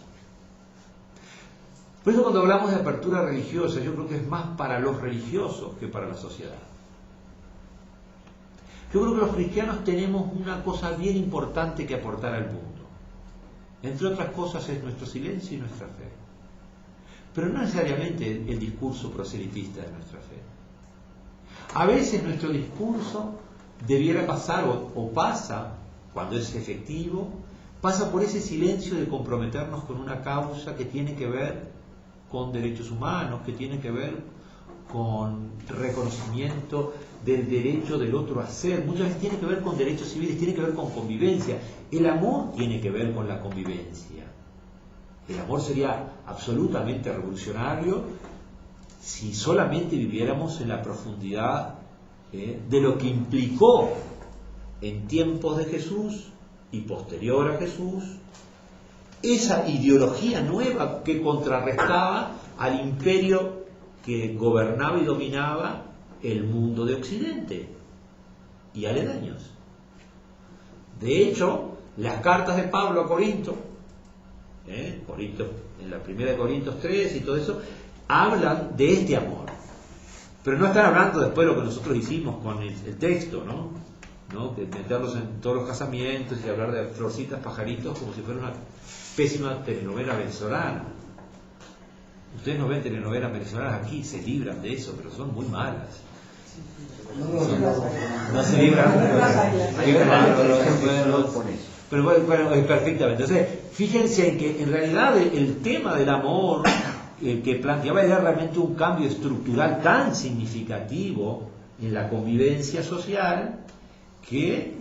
S1: Por eso cuando hablamos de apertura religiosa, yo creo que es más para los religiosos que para la sociedad. Yo creo que los cristianos tenemos una cosa bien importante que aportar al mundo. Entre otras cosas es nuestro silencio y nuestra fe. Pero no necesariamente el discurso proselitista de nuestra fe. A veces nuestro discurso debiera pasar, o pasa, cuando es efectivo, pasa por ese silencio de comprometernos con una causa que tiene que ver con derechos humanos, que tiene que ver con reconocimiento del derecho del otro a ser. Muchas veces tiene que ver con derechos civiles, tiene que ver con convivencia. El amor tiene que ver con la convivencia. El amor sería absolutamente revolucionario si solamente viviéramos en la profundidad de lo que implicó en tiempos de Jesús y posterior a Jesús esa ideología nueva que contrarrestaba al imperio que gobernaba y dominaba el mundo de Occidente y aledaños. De hecho, las cartas de Pablo a Corinto, en la primera de Corintios 3 y todo eso, hablan de este amor. Pero no están hablando después de lo que nosotros hicimos con el texto, ¿no? De meterlos en todos los casamientos y hablar de florcitas, pajaritos, como si fuera una pésima telenovela venezolana. Ustedes no ven telenovelas venezolanas aquí, se libran de eso, pero son muy malas. No se libran. Pero bueno, perfectamente. Entonces, fíjense en que en realidad el tema del amor que planteaba era realmente un cambio estructural tan significativo en la convivencia social que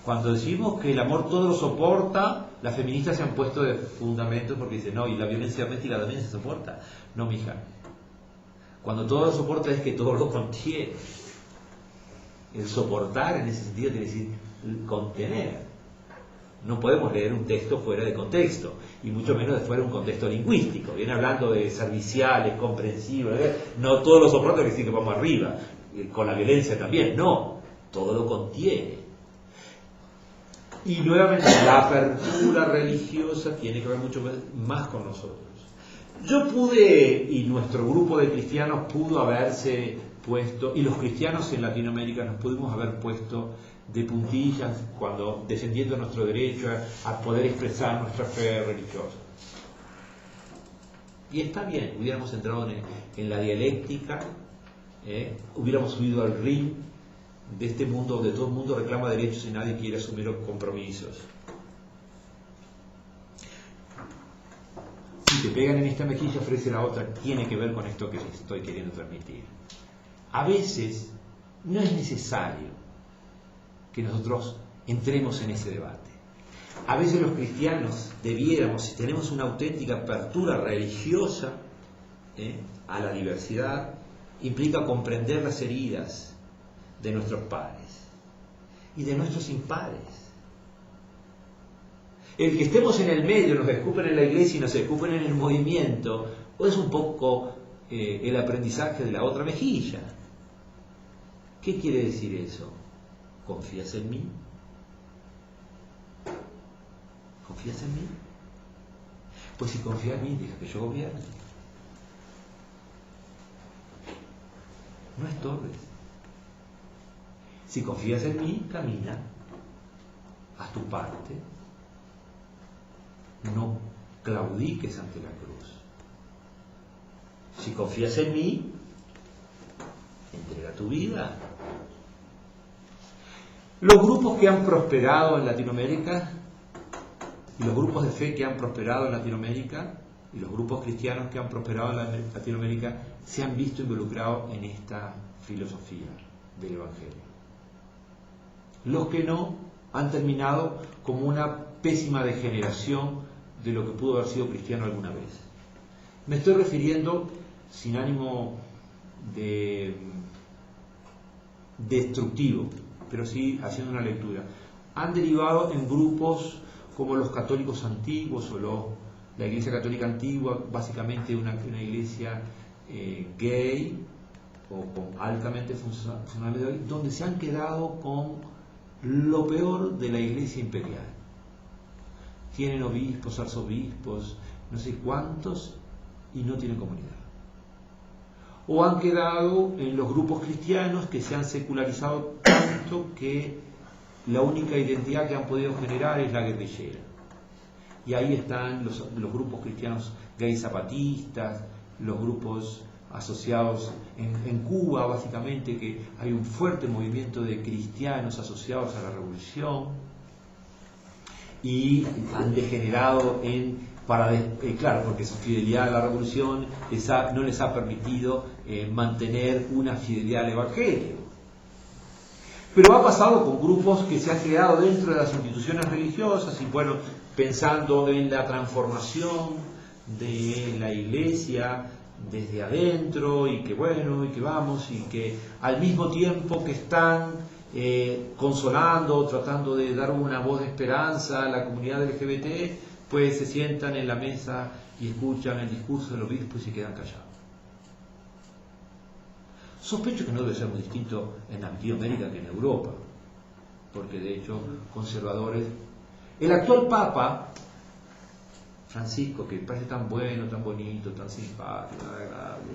S1: cuando decimos que el amor todo lo soporta, las feministas se han puesto de fundamento porque dicen, no, y la violencia doméstica también se soporta. No, mija. Cuando todo lo soporta es que todo lo contiene. El soportar en ese sentido quiere decir contener. No podemos leer un texto fuera de contexto, y mucho menos de fuera de un contexto lingüístico. Viene hablando de serviciales, comprensivos, no todo lo soporta quiere decir que vamos arriba. Con la violencia también, no. Todo lo contiene. Y nuevamente la apertura religiosa tiene que ver mucho más con nosotros. Yo pude, y nuestro grupo de cristianos pudo haberse puesto, y los cristianos en Latinoamérica nos pudimos haber puesto de puntillas cuando defendiendo nuestro derecho a poder expresar nuestra fe religiosa. Y está bien, hubiéramos entrado en la dialéctica, hubiéramos subido al ring de este mundo donde todo el mundo reclama derechos y nadie quiere asumir los compromisos. Si te pegan en esta mejilla, ofrece la otra. Tiene que ver con esto que les estoy queriendo transmitir. A veces no es necesario que nosotros entremos en ese debate. A veces los cristianos debiéramos, si tenemos una auténtica apertura religiosa a la diversidad, implica comprender las heridas de nuestros padres y de nuestros impares. El que estemos en el medio, nos escupen en la iglesia y nos escupen en el movimiento, o es un poco el aprendizaje de la otra mejilla. ¿Qué quiere decir eso? ¿Confías en mí? ¿Confías en mí? Pues si confías en mí, deja que yo gobierne. No estorbes. Si confías en mí, camina, haz tu parte, no claudiques ante la cruz. Si confías en mí, entrega tu vida. Los grupos que han prosperado en Latinoamérica, y los grupos de fe que han prosperado en Latinoamérica, y los grupos cristianos que han prosperado en Latinoamérica, se han visto involucrados en esta filosofía del Evangelio. Los que no han terminado como una pésima degeneración de lo que pudo haber sido cristiano alguna vez. Me estoy refiriendo, sin ánimo de destructivo, pero sí haciendo una lectura. Han derivado en grupos como los católicos antiguos o la Iglesia Católica Antigua, básicamente una iglesia gay o con altamente funcional, donde se han quedado con lo peor de la Iglesia imperial. Tienen obispos, arzobispos, no sé cuántos, y no tienen comunidad. O han quedado en los grupos cristianos que se han secularizado tanto que la única identidad que han podido generar es la guerrillera. Y ahí están los grupos cristianos gays zapatistas, los grupos asociados en Cuba, básicamente, que hay un fuerte movimiento de cristianos asociados a la revolución, y han degenerado claro, porque su fidelidad a la revolución no les ha permitido mantener una fidelidad al Evangelio. Pero ha pasado con grupos que se han creado dentro de las instituciones religiosas, y bueno, pensando en la transformación de la Iglesia desde adentro, y que bueno, y que vamos, y que al mismo tiempo que están consolando, tratando de dar una voz de esperanza a la comunidad LGBT, pues se sientan en la mesa y escuchan el discurso del obispo y se quedan callados. Sospecho que no debe ser muy distinto en Latinoamérica que en Europa, porque de hecho conservadores... El actual Papa Francisco, que parece tan bueno, tan bonito, tan simpático, tan agradable,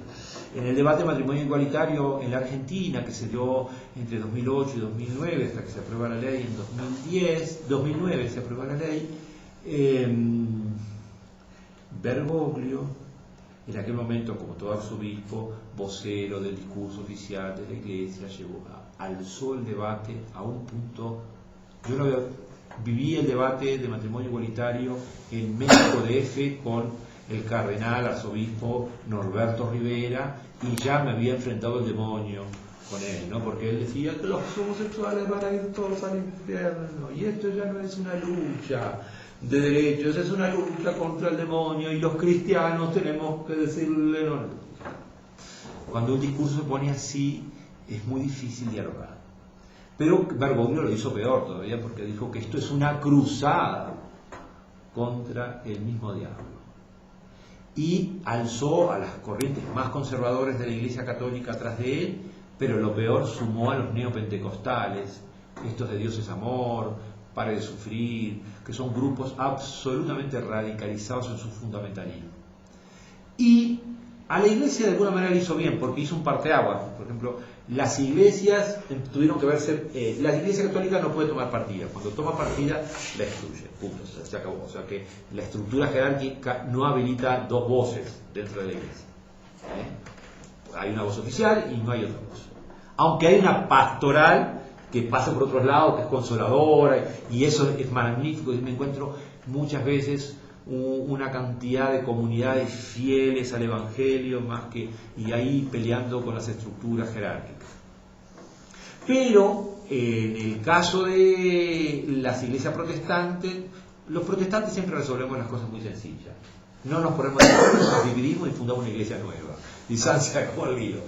S1: en el debate de matrimonio igualitario en la Argentina, que se dio entre 2008 y 2009, hasta que se aprueba la ley en 2009 se aprueba la ley, Bergoglio, en aquel momento, como todo arzobispo, vocero del discurso oficial de la Iglesia, alzó el debate a un punto, yo no había viví el debate de matrimonio igualitario en México DF con el cardenal arzobispo Norberto Rivera, y ya me había enfrentado el demonio con él, ¿no? Porque él decía que los homosexuales van a ir todos al infierno, y esto ya no es una lucha de derechos, es una lucha contra el demonio, y los cristianos tenemos que decirle no. Cuando un discurso se pone así, es muy difícil dialogar. Pero Bergoglio lo hizo peor todavía, porque dijo que esto es una cruzada contra el mismo diablo. Y alzó a las corrientes más conservadoras de la Iglesia Católica atrás de él, pero lo peor, sumó a los neopentecostales, estos de Dios es amor, pare de sufrir, que son grupos absolutamente radicalizados en su fundamentalismo. Y a la Iglesia de alguna manera le hizo bien, porque hizo un parteaguas. Por ejemplo, las iglesias tuvieron que verse, la Iglesia Católica no puede tomar partida, cuando toma partida la excluye, punto, se acabó. O sea que la estructura jerárquica no habilita dos voces dentro de la Iglesia. Hay una voz oficial y no hay otra voz. Aunque hay una pastoral que pasa por otros lados, que es consoladora, y eso es magnífico. Y me encuentro muchas veces una cantidad de comunidades fieles al Evangelio, más que, y ahí peleando con las estructuras jerárquicas. Pero en el caso de las iglesias protestantes, los protestantes siempre resolvemos las cosas muy sencillas. No nos ponemos de acuerdo, nos dividimos y fundamos una iglesia nueva. Y se acabó el lío.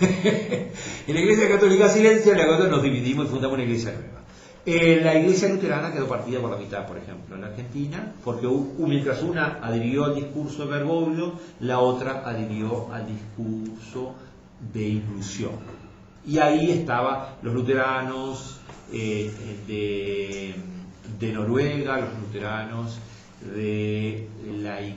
S1: En la Iglesia Católica silencia, en la cual nos dividimos y fundamos una iglesia nueva. La Iglesia Luterana quedó partida por la mitad, por ejemplo, en la Argentina, porque mientras una adhirió al discurso de Bergoglio, la otra adhirió al discurso de inclusión. Y ahí estaban los luteranos de Noruega, los luteranos de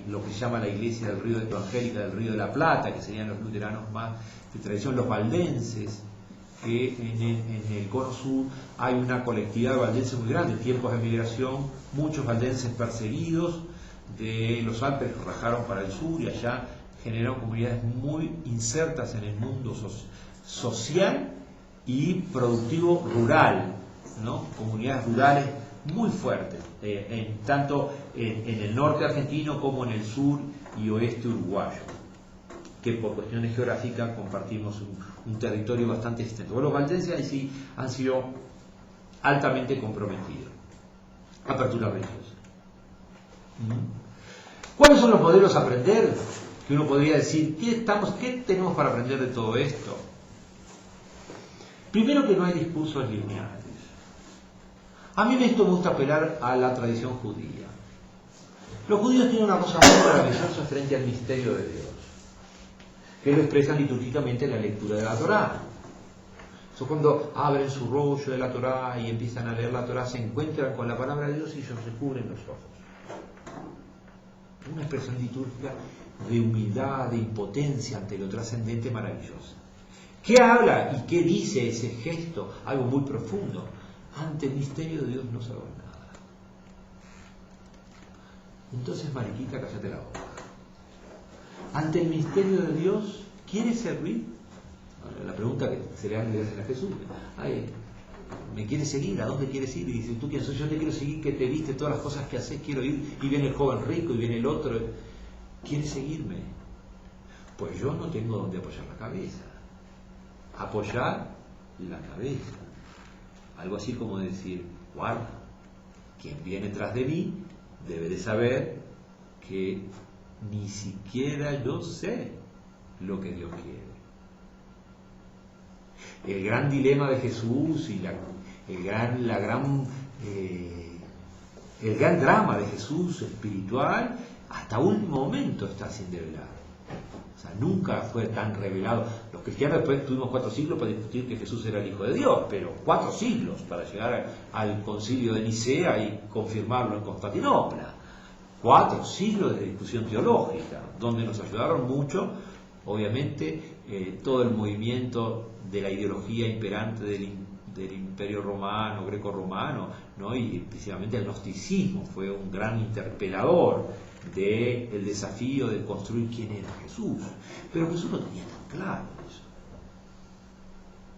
S1: lo que se llama la Iglesia del Río Evangélica del Río de la Plata, que serían los luteranos más de tradición, los valdenses, que en el Cono Sur hay una colectividad de valdenses muy grande. En tiempos de migración, muchos valdenses perseguidos de los Alpes rajaron para el sur y allá generaron comunidades muy insertas en el mundo social y productivo rural, ¿no? Comunidades rurales muy fuertes, tanto en el norte argentino como en el sur y oeste uruguayo, que por cuestiones geográficas compartimos un territorio bastante extenso. Bueno, los valdenses ahí sí han sido altamente comprometidos. Apertura religiosa. ¿Cuáles son los modelos a aprender? Que uno podría decir, ¿qué tenemos para aprender de todo esto? Primero, que no hay discursos lineales. A mí esto me gusta apelar a la tradición judía. Los judíos tienen una cosa muy maravillosa frente al misterio de Dios, que lo expresan litúrgicamente en la lectura de la Torá. Eso, cuando abren su rollo de la Torá y empiezan a leer la Torá, se encuentran con la palabra de Dios y ellos se cubren los ojos. Una expresión litúrgica de humildad, de impotencia ante lo trascendente, maravillosa. ¿Qué habla y qué dice ese gesto? Algo muy profundo. Ante el misterio de Dios no sabemos nada. Entonces, mariquita, cállate la boca. Ante el misterio de Dios, ¿quieres servir? La pregunta que se le hace a Jesús. ¿Me quieres seguir? ¿A dónde quieres ir? Y dice, ¿tú quién soy? Yo te quiero seguir, que te viste todas las cosas que haces, quiero ir. Y viene el joven rico y viene el otro. ¿Quieres seguirme? Pues yo no tengo dónde apoyar la cabeza. Apoyar la cabeza. Algo así como decir, guarda, quien viene tras de mí debe de saber que ni siquiera yo sé lo que Dios quiere. El gran dilema de Jesús y el gran drama de Jesús espiritual, hasta último momento está sin develar. O sea, nunca fue tan revelado. Los cristianos después tuvimos 4 siglos para discutir que Jesús era el Hijo de Dios, pero 4 siglos para llegar al concilio de Nicea y confirmarlo en Constantinopla. 4 siglos de discusión teológica, donde nos ayudaron mucho, obviamente, todo el movimiento de la ideología imperante del Imperio Romano, greco-romano, ¿no? Y especialmente el gnosticismo fue un gran interpelador del desafío de construir quién era Jesús. Pero Jesús no tenía tan claro eso.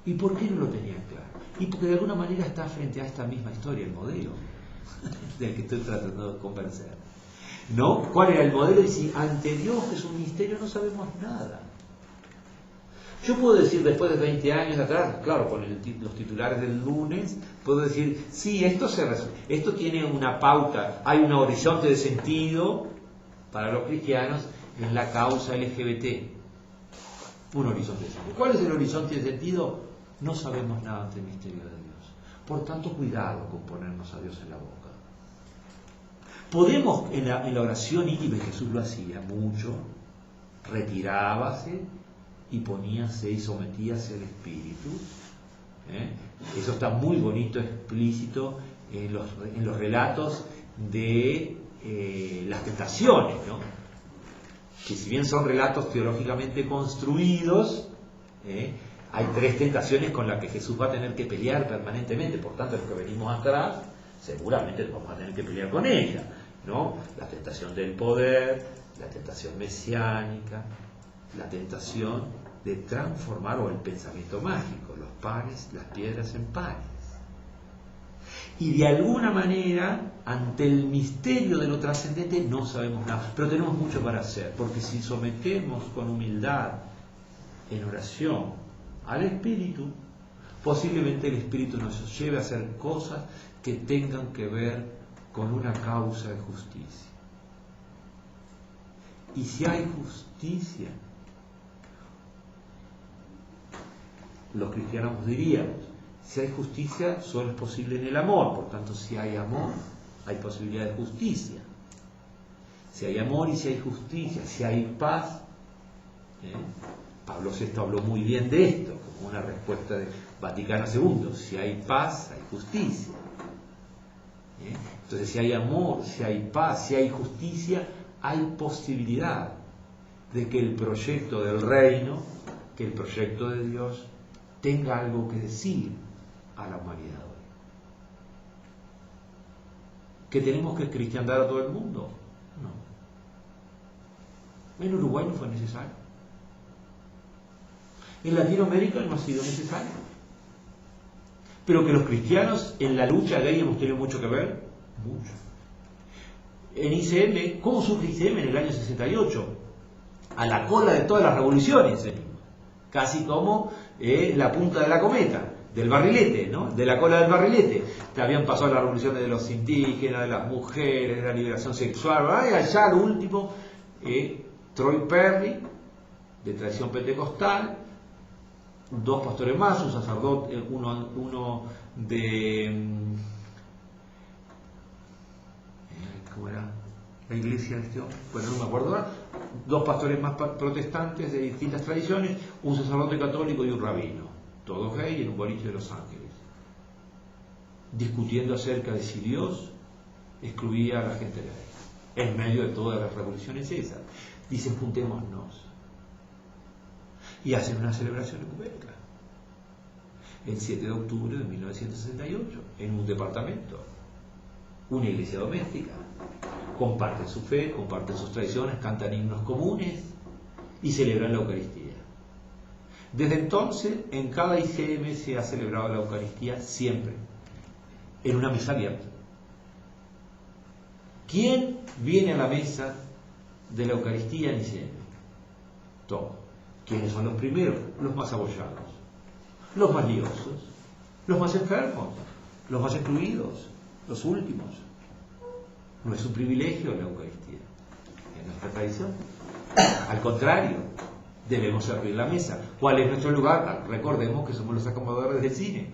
S1: ¿Y por qué no lo tenía claro? Y porque de alguna manera está frente a esta misma historia, el modelo. del que estoy tratando de convencer. ¿No? ¿Cuál era el modelo? Y si ante Dios, que es un misterio, no sabemos nada. Yo puedo decir, después de 20 años atrás, claro, con los titulares del lunes, puedo decir, sí, esto tiene una pauta, hay un horizonte de sentido para los cristianos en la causa LGBT. Un horizonte de sentido. ¿Cuál es el horizonte de sentido? No sabemos nada ante el misterio de Dios. Por tanto, cuidado con ponernos a Dios en la boca. Podemos, en la oración íntima, Jesús lo hacía mucho, retirábase y poníase y sometíase al Espíritu. Eso está muy bonito, explícito en los relatos de las tentaciones, ¿no? Que si bien son relatos teológicamente construidos, hay 3 tentaciones con las que Jesús va a tener que pelear permanentemente. Por tanto, los que venimos atrás seguramente vamos a tener que pelear con ella, ¿no? La tentación del poder, la tentación mesiánica, la tentación de transformar, o el pensamiento mágico, los panes, las piedras en panes. Y de alguna manera, ante el misterio de lo trascendente, no sabemos nada, pero tenemos mucho para hacer, porque si sometemos con humildad, en oración, al Espíritu, posiblemente el Espíritu nos lleve a hacer cosas que tengan que ver con una causa de justicia. Y si hay justicia, los cristianos diríamos, si hay justicia, solo es posible en el amor. Por tanto, si hay amor, hay posibilidad de justicia. Si hay amor y si hay justicia, si hay paz, Pablo VI habló muy bien de esto, como una respuesta de Vaticano II. Si hay paz, hay justicia. Entonces, si hay amor, si hay paz, si hay justicia, hay posibilidad de que el proyecto del reino, que el proyecto de Dios, tenga algo que decir a la humanidad hoy. ¿Que tenemos que cristianizar a todo el mundo? No. En Uruguay no fue necesario. En Latinoamérica no ha sido necesario. Pero que los cristianos en la lucha gay hemos tenido mucho que ver, mucho. En ICM, ¿cómo surge ICM en el año 68? A la cola de todas las revoluciones, casi como la punta de la cometa, del barrilete, ¿no? De la cola del barrilete. Te habían pasado las revoluciones de los indígenas, de las mujeres, de la liberación sexual, y allá lo último, Troy Perry, de tradición pentecostal, 2 pastores más, un sacerdote, uno de... ¿cómo era la iglesia de este hombre? Bueno, no me acuerdo ahora. 2 pastores más protestantes de distintas tradiciones, un sacerdote católico y un rabino, todos gay en un boliche de Los Ángeles, discutiendo acerca de si Dios excluía a la gente gay, en medio de todas las revoluciones esas. Dicen, juntémonos. Y hacen una celebración ecuménica el 7 de octubre de 1968 en un departamento, una iglesia doméstica. Comparten su fe, comparten sus tradiciones, cantan himnos comunes y celebran la Eucaristía. Desde entonces, en cada ICM se ha celebrado la Eucaristía siempre, en una mesa abierta. ¿Quién viene a la mesa de la Eucaristía en ICM? Todos. ¿Quiénes son los primeros? Los más abollados, los más liosos, los más enfermos, los más excluidos, los últimos. No es un privilegio la Eucaristía, es nuestra tradición. Al contrario, debemos servir la mesa. ¿Cuál es nuestro lugar? Recordemos que somos los acomodadores del cine.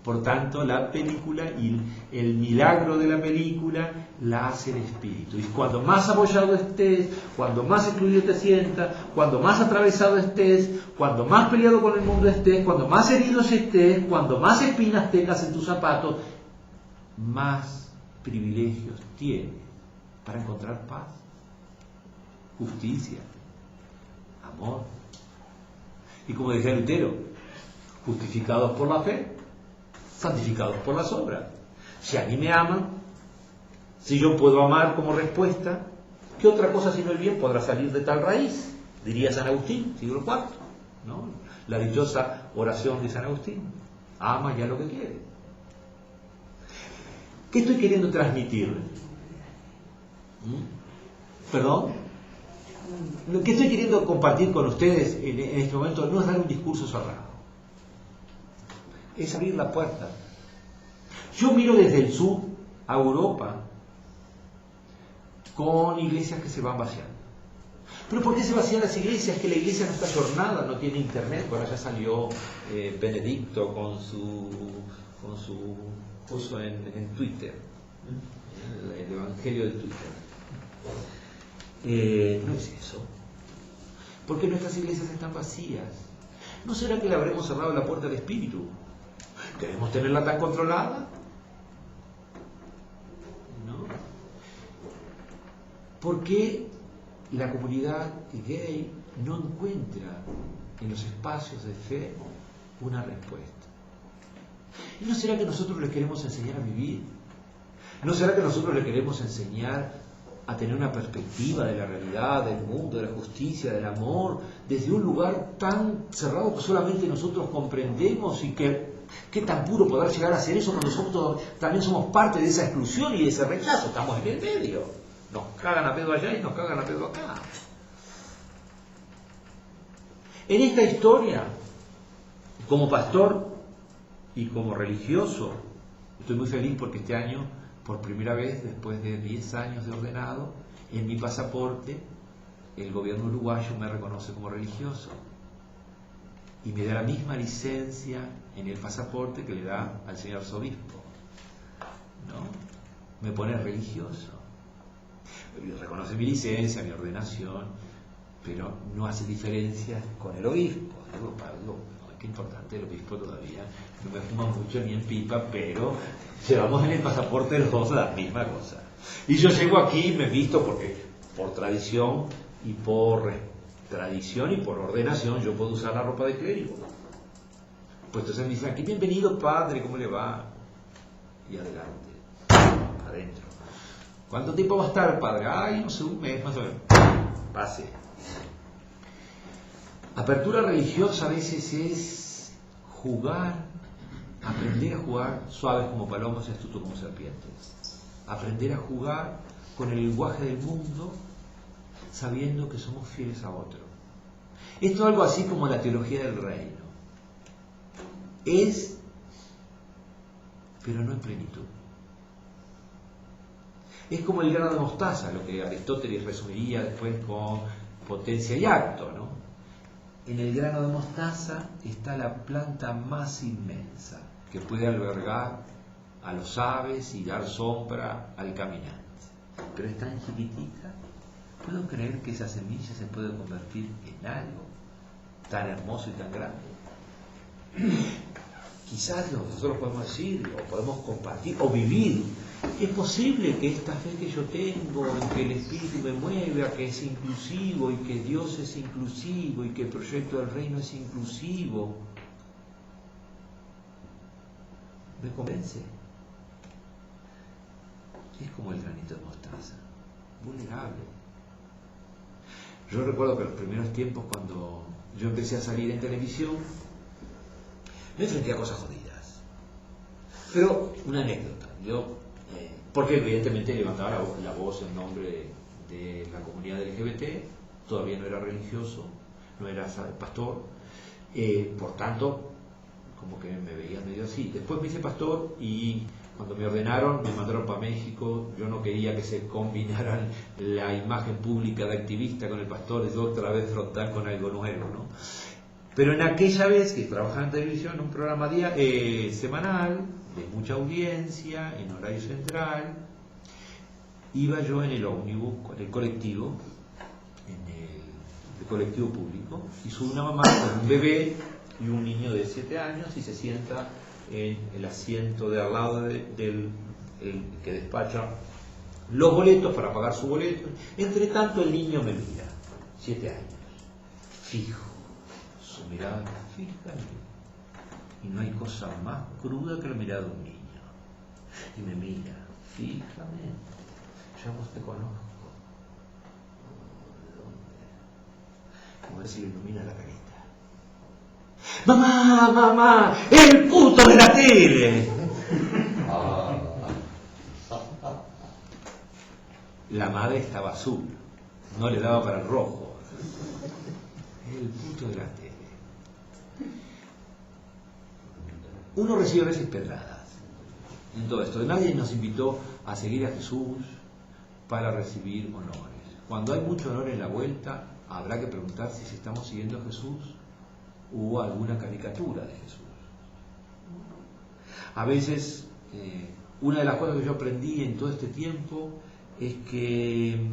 S1: Por tanto, la película y el milagro de la película la hace el Espíritu. Y cuando más apoyado estés, cuando más excluido te sientas, cuando más atravesado estés, cuando más peleado con el mundo estés, cuando más herido estés, cuando más espinas tengas en tus zapatos, más privilegios tienes para encontrar paz, justicia, amor. Y como decía Lutero, justificados por la fe, santificados por las obras. Si a mí me aman, si yo puedo amar como respuesta, ¿qué otra cosa sino el bien podrá salir de tal raíz? Diría San Agustín, siglo IV, ¿no? La dichosa oración de San Agustín. Ama ya lo que quiere. ¿Qué estoy queriendo transmitirle? ¿Perdón? Lo que estoy queriendo compartir con ustedes en este momento no es dar un discurso cerrado, es abrir la puerta. Yo miro desde el sur a Europa con iglesias que se van vaciando. ¿Pero por qué se vacían las iglesias? Que la iglesia no está ayornada, no tiene internet. Bueno, ya salió Benedicto con su puso en Twitter, el evangelio de Twitter. No es eso. Porque nuestras iglesias están vacías. ¿No será que le habremos cerrado la puerta al espíritu? ¿Queremos tenerla tan controlada? ¿No? ¿Por qué la comunidad gay no encuentra en los espacios de fe una respuesta? ¿Y no será que nosotros les queremos enseñar a vivir? ¿No será que nosotros les queremos enseñar a tener una perspectiva de la realidad, del mundo, de la justicia, del amor, desde un lugar tan cerrado que solamente nosotros comprendemos? Y qué tan puro poder llegar a hacer eso cuando nosotros también somos parte de esa exclusión y de ese rechazo. Estamos en el medio. Nos cagan a pedo allá y nos cagan a pedo acá. En esta historia, como pastor y como religioso, estoy muy feliz porque este año, por primera vez, después de 10 años de ordenado, en mi pasaporte, el gobierno uruguayo me reconoce como religioso. Y me da la misma licencia en el pasaporte que le da al señor arzobispo. ¿No? Me pone religioso. Reconoce mi licencia, mi ordenación, pero no hace diferencias con el obispo. Qué importante, el obispo todavía no me fuma mucho ni en pipa, pero llevamos en el pasaporte los dos la misma cosa. Y yo llego aquí y me visto porque por tradición y por ordenación yo puedo usar la ropa de clérigo. Pues entonces me dicen aquí, bienvenido padre, ¿cómo le va? Y adelante, adentro. ¿Cuánto tiempo va a estar, padre? Ay, no sé, un mes más o menos. Pase. Apertura religiosa a veces es jugar, aprender a jugar suaves como palomas y astutos como serpientes. Aprender a jugar con el lenguaje del mundo sabiendo que somos fieles a otro. Esto es algo así como la teología del reino. Es, pero no en plenitud. Es como el grano de mostaza, lo que Aristóteles resumiría después con potencia y acto, ¿no? En el grano de mostaza está la planta más inmensa que puede albergar a los aves y dar sombra al caminante. Pero es tan chiquitita, ¿puedo creer que esa semilla se puede convertir en algo tan hermoso y tan grande? Quizás nosotros podemos decir, o podemos compartir, o vivir. Es posible que esta fe que yo tengo, en que el Espíritu me mueve a que es inclusivo, y que Dios es inclusivo, y que el proyecto del reino es inclusivo, me convence. Es como el granito de mostaza, vulnerable. Yo recuerdo que en los primeros tiempos, cuando yo empecé a salir en televisión, me enfrenté a cosas jodidas. Pero una anécdota. Porque evidentemente levantaba la voz en nombre de la comunidad LGBT, todavía no era religioso, no era pastor, por tanto, como que me veía medio así. Después me hice pastor y cuando me ordenaron me mandaron para México. Yo no quería que se combinaran la imagen pública de activista con el pastor, es otra vez frontal con algo nuevo, ¿no? Pero en aquella vez que trabajaba en televisión, en un programa semanal, de mucha audiencia, en horario central, iba yo en el ómnibus, en el colectivo, el colectivo público, y sube una mamá con un bebé y un niño de 7 años y se sienta en el asiento de al lado del que despacha los boletos para pagar su boleto. Entre tanto el niño me mira, 7 años, fijo, su mirada fija. Y no hay cosa más cruda que la mirada de un niño. Y me mira fijamente. Yo vos te conozco. ¿De dónde? Como si le ilumina la carita. ¡Mamá, mamá! ¡El puto de la tele! la madre estaba azul, no le daba para el rojo. El punto de la tele. Uno recibe a veces pedradas en todo esto. Nadie nos invitó a seguir a Jesús para recibir honores. Cuando hay mucho honor en la vuelta, habrá que preguntar si estamos siguiendo a Jesús o alguna caricatura de Jesús. A veces, una de las cosas que yo aprendí en todo este tiempo es que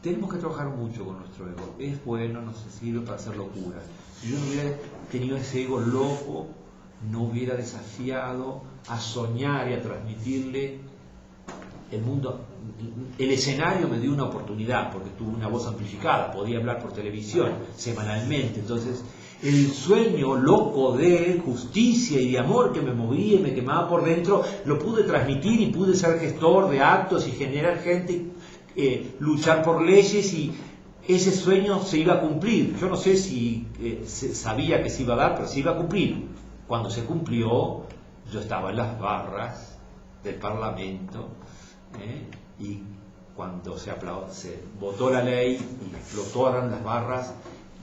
S1: tenemos que trabajar mucho con nuestro ego. Es bueno, nos sirve para hacer locuras. Si yo no hubiera tenido ese ego loco, no hubiera desafiado a soñar y a transmitirle el mundo. El escenario me dio una oportunidad porque tuve una voz amplificada, podía hablar por televisión semanalmente. Entonces, el sueño loco de justicia y de amor que me movía y me quemaba por dentro, lo pude transmitir y pude ser gestor de actos y generar gente, luchar por leyes, y ese sueño se iba a cumplir. Yo no sé si sabía que se iba a dar, pero se iba a cumplir. Cuando se cumplió, yo estaba en las barras del Parlamento, y cuando se votó la ley y explotaron las barras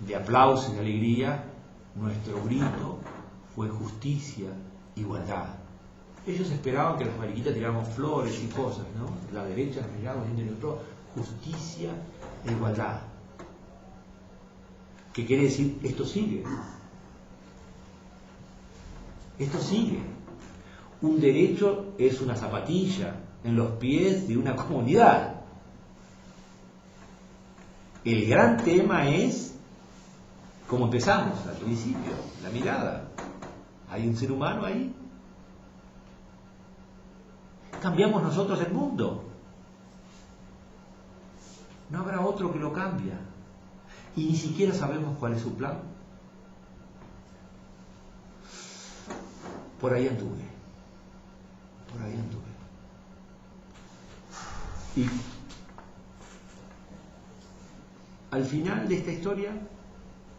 S1: de aplausos y de alegría, nuestro grito fue justicia, igualdad. Ellos esperaban que las mariquitas tiráramos flores y cosas, ¿no? La derecha nos miraba diciendo justicia e igualdad. ¿Qué quiere decir? Esto sigue. Esto sigue. Un derecho es una zapatilla en los pies de una comunidad. El gran tema es como empezamos al principio, la mirada. Hay un ser humano ahí. Cambiamos nosotros el mundo. No habrá otro que lo cambie. Y ni siquiera sabemos cuál es su plan. Por ahí anduve. Por ahí anduve. Y al final de esta historia,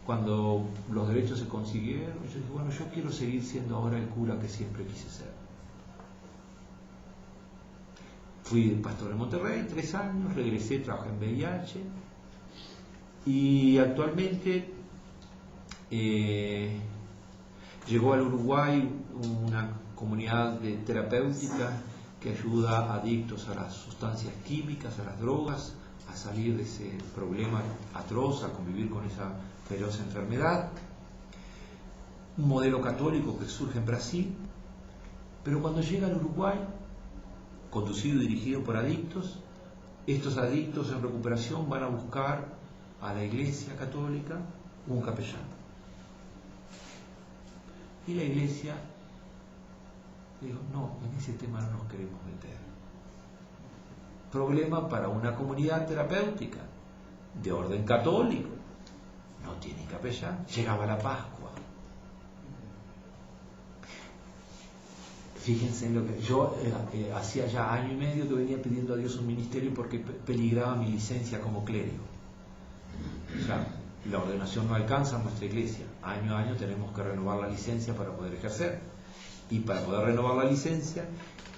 S1: cuando los derechos se consiguieron, yo dije, bueno, yo quiero seguir siendo ahora el cura que siempre quise ser. Fui pastor en Monterrey 3 años, regresé, trabajé en VIH y actualmente llegó al Uruguay una comunidad terapéutica que ayuda a adictos a las sustancias químicas, a las drogas, a salir de ese problema atroz, a convivir con esa feroz enfermedad. Un modelo católico que surge en Brasil, pero cuando llega al Uruguay, conducido y dirigido por adictos, estos adictos en recuperación van a buscar a la Iglesia Católica un capellán. Y la Iglesia dijo, no, en ese tema no nos queremos meter. Problema para una comunidad terapéutica de orden católico. No tiene capellán. Llegaba la Pascua. Fíjense en lo que yo hacía ya 1 año y medio que venía pidiendo a Dios un ministerio porque peligraba mi licencia como clérigo. O sea, la ordenación no alcanza en nuestra iglesia. Año a año tenemos que renovar la licencia para poder ejercer. Y para poder renovar la licencia,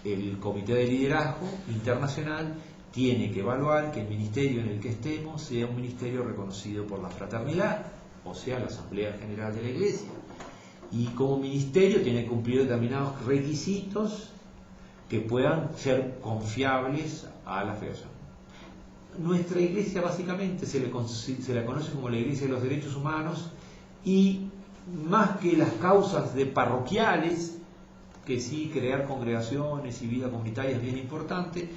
S1: el Comité de Liderazgo Internacional tiene que evaluar que el ministerio en el que estemos sea un ministerio reconocido por la fraternidad, o sea, la Asamblea General de la Iglesia. Y como ministerio tiene que cumplir determinados requisitos que puedan ser confiables a la federación. Nuestra iglesia básicamente se la conoce como la Iglesia de los Derechos Humanos, y más que las causas de parroquiales, que sí, crear congregaciones y vida comunitaria es bien importante,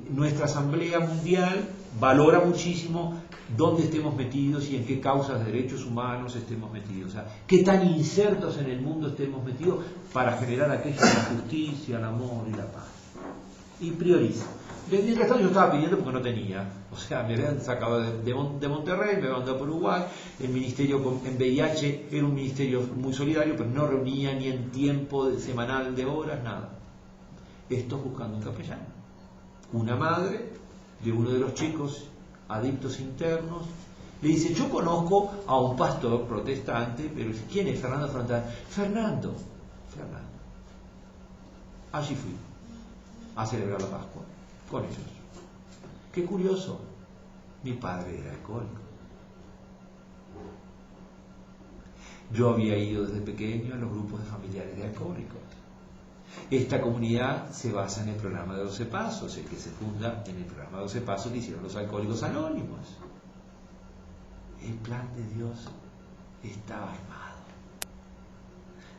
S1: nuestra Asamblea Mundial valora muchísimo dónde estemos metidos y en qué causas de derechos humanos estemos metidos, o sea, qué tan insertos en el mundo estemos metidos para generar aquello de la justicia, el amor y la paz. Y prioriza. Mientras tanto yo estaba pidiendo porque no tenía, o sea, me habían sacado de Monterrey, me habían mandado por Uruguay, el ministerio en VIH era un ministerio muy solidario, pero no reunía ni en tiempo semanal de horas, nada. Esto buscando un capellán. Una madre de uno de los chicos adictos internos le dice, yo conozco a un pastor protestante, pero ¿quién es? Fernando Frontal. Fernando. Allí fui a celebrar la Pascua con ellos. Qué curioso, mi padre era alcohólico. Yo había ido desde pequeño a los grupos de familiares de alcohólicos. Esta comunidad se basa en el programa de 12 Pasos, el que se funda en el programa de 12 Pasos que hicieron los Alcohólicos Anónimos. El plan de Dios estaba armado.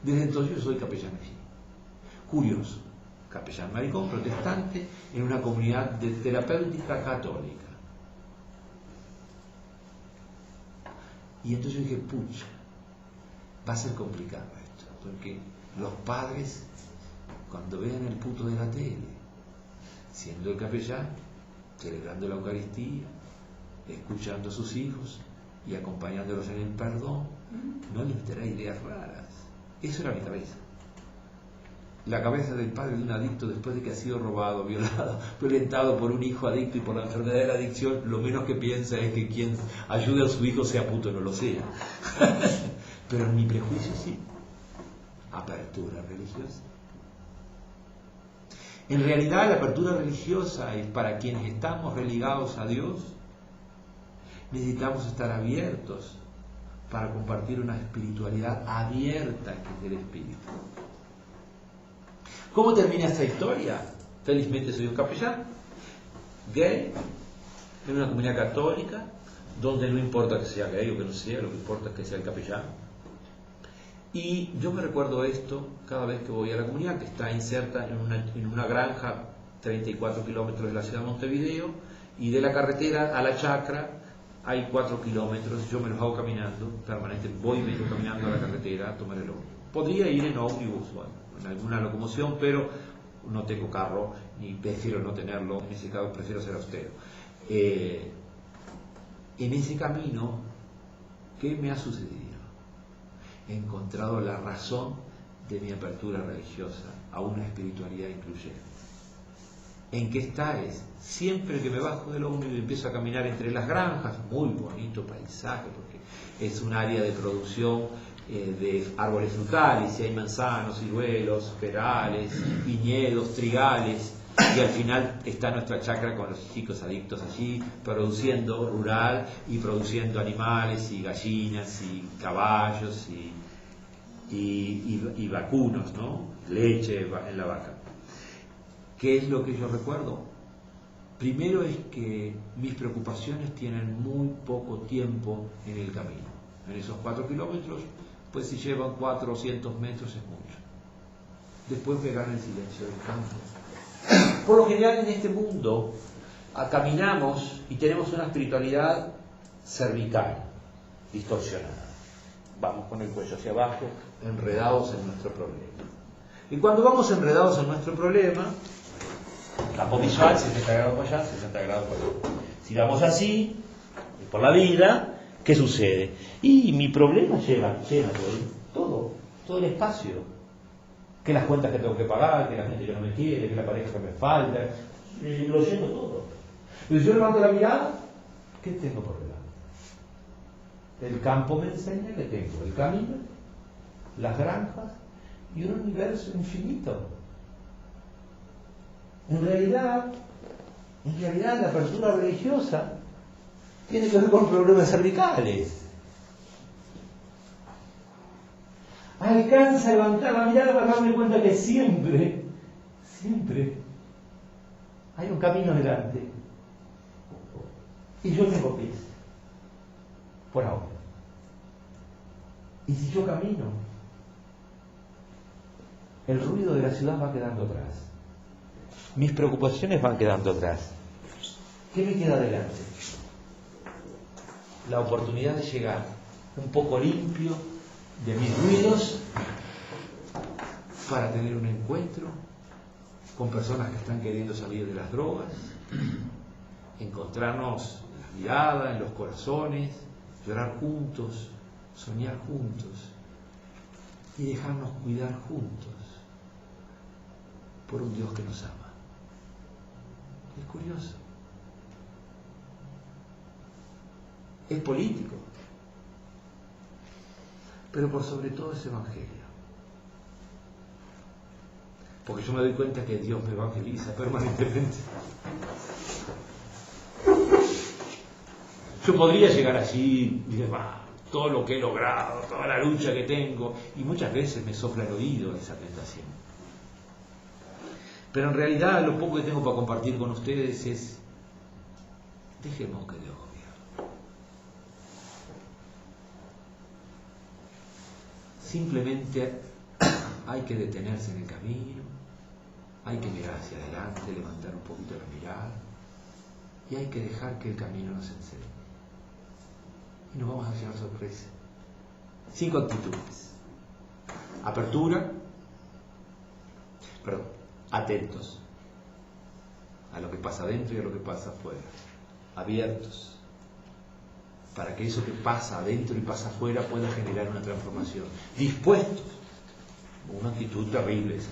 S1: Desde entonces yo soy capellán allí. Curioso, capellán maricón protestante en una comunidad de terapéutica católica. Y entonces yo dije, pucha, va a ser complicado esto, porque los padres, cuando vean el puto de la tele, siendo el capellán, celebrando la Eucaristía, escuchando a sus hijos y acompañándolos en el perdón, no les meterá ideas raras. Eso era mi cabeza. La cabeza del padre de un adicto después de que ha sido robado, violado, violentado por un hijo adicto y por la enfermedad de la adicción, lo menos que piensa es que quien ayude a su hijo sea puto, no lo sea. Pero en mi prejuicio sí. Apertura religiosa. En realidad la apertura religiosa es para quienes estamos religados a Dios. Necesitamos estar abiertos para compartir una espiritualidad abierta que es del Espíritu. ¿Cómo termina esta historia? Felizmente soy un capellán gay en una comunidad católica donde no importa que sea gay o que no sea, lo que importa es que sea el capellán. Y yo me recuerdo esto cada vez que voy a la comunidad, que está inserta en una granja 34 kilómetros de la ciudad de Montevideo, y de la carretera a la chacra hay 4 kilómetros. Yo me los hago caminando permanentemente, voy y vengo caminando a la carretera a tomar el ómnibus. Podría ir en ómnibus, bueno, en alguna locomoción, pero no tengo carro y prefiero no tenerlo. En ese caso prefiero ser austero. En ese camino, ¿qué me ha sucedido? He encontrado la razón de mi apertura religiosa a una espiritualidad incluyente. ¿En qué está? Es siempre que me bajo del ómnibus y empiezo a caminar entre las granjas, muy bonito paisaje, porque es un área de producción de árboles frutales, y hay manzanos, ciruelos, perales, viñedos, trigales, y al final está nuestra chacra con los chicos adictos allí, produciendo rural y produciendo animales y gallinas y caballos y vacunos, ¿no? Leche en la vaca. ¿Qué es lo que yo recuerdo? Primero es que mis preocupaciones tienen muy poco tiempo en el camino. En esos 4 kilómetros, pues si llevan 400 metros es mucho. Después me gana el silencio del campo. Por lo general en este mundo caminamos y tenemos una espiritualidad cervical, distorsionada. Vamos con el cuello hacia abajo, enredados en nuestro problema. Y cuando vamos enredados en nuestro problema, campo visual, 60 grados para allá, 60 grados para allá. Si vamos así, por la vida, ¿qué sucede? Y mi problema llena todo el espacio. Que las cuentas que tengo que pagar, que la gente que no me quiere, que la pareja que me falta, lo lleno todo. Y yo levanto la mirada, ¿qué tengo por delante? El campo me enseña que tengo el camino, las granjas y un universo infinito. En realidad la apertura religiosa tiene que ver con problemas cervicales. Alcanza a levantar la mirada para darme cuenta que siempre hay un camino delante. Y yo tengo pies, por ahora. Y si yo camino, el ruido de la ciudad va quedando atrás. Mis preocupaciones van quedando atrás. ¿Qué me queda delante? La oportunidad de llegar un poco limpio de mis ruidos para tener un encuentro con personas que están queriendo salir de las drogas, encontrarnos en la mirada, en los corazones, llorar juntos, soñar juntos y dejarnos cuidar juntos por un Dios que nos ama. Es curioso. Es político, pero por sobre todo es evangelio. Porque yo me doy cuenta que Dios me evangeliza permanentemente. Yo podría llegar allí y decir, todo lo que he logrado, toda la lucha que tengo, y muchas veces me sopla el oído esa tentación. Pero en realidad lo poco que tengo para compartir con ustedes es, dejemos que Dios gobierne. Simplemente hay que detenerse en el camino, hay que mirar hacia adelante, levantar un poquito la mirada, y hay que dejar que el camino nos enseñe. Y nos vamos a llevar sorpresa. 5 actitudes. Apertura, atentos a lo que pasa adentro y a lo que pasa afuera. Abiertos, para que eso que pasa adentro y pasa afuera pueda generar una transformación. Dispuestos, una actitud terrible esa,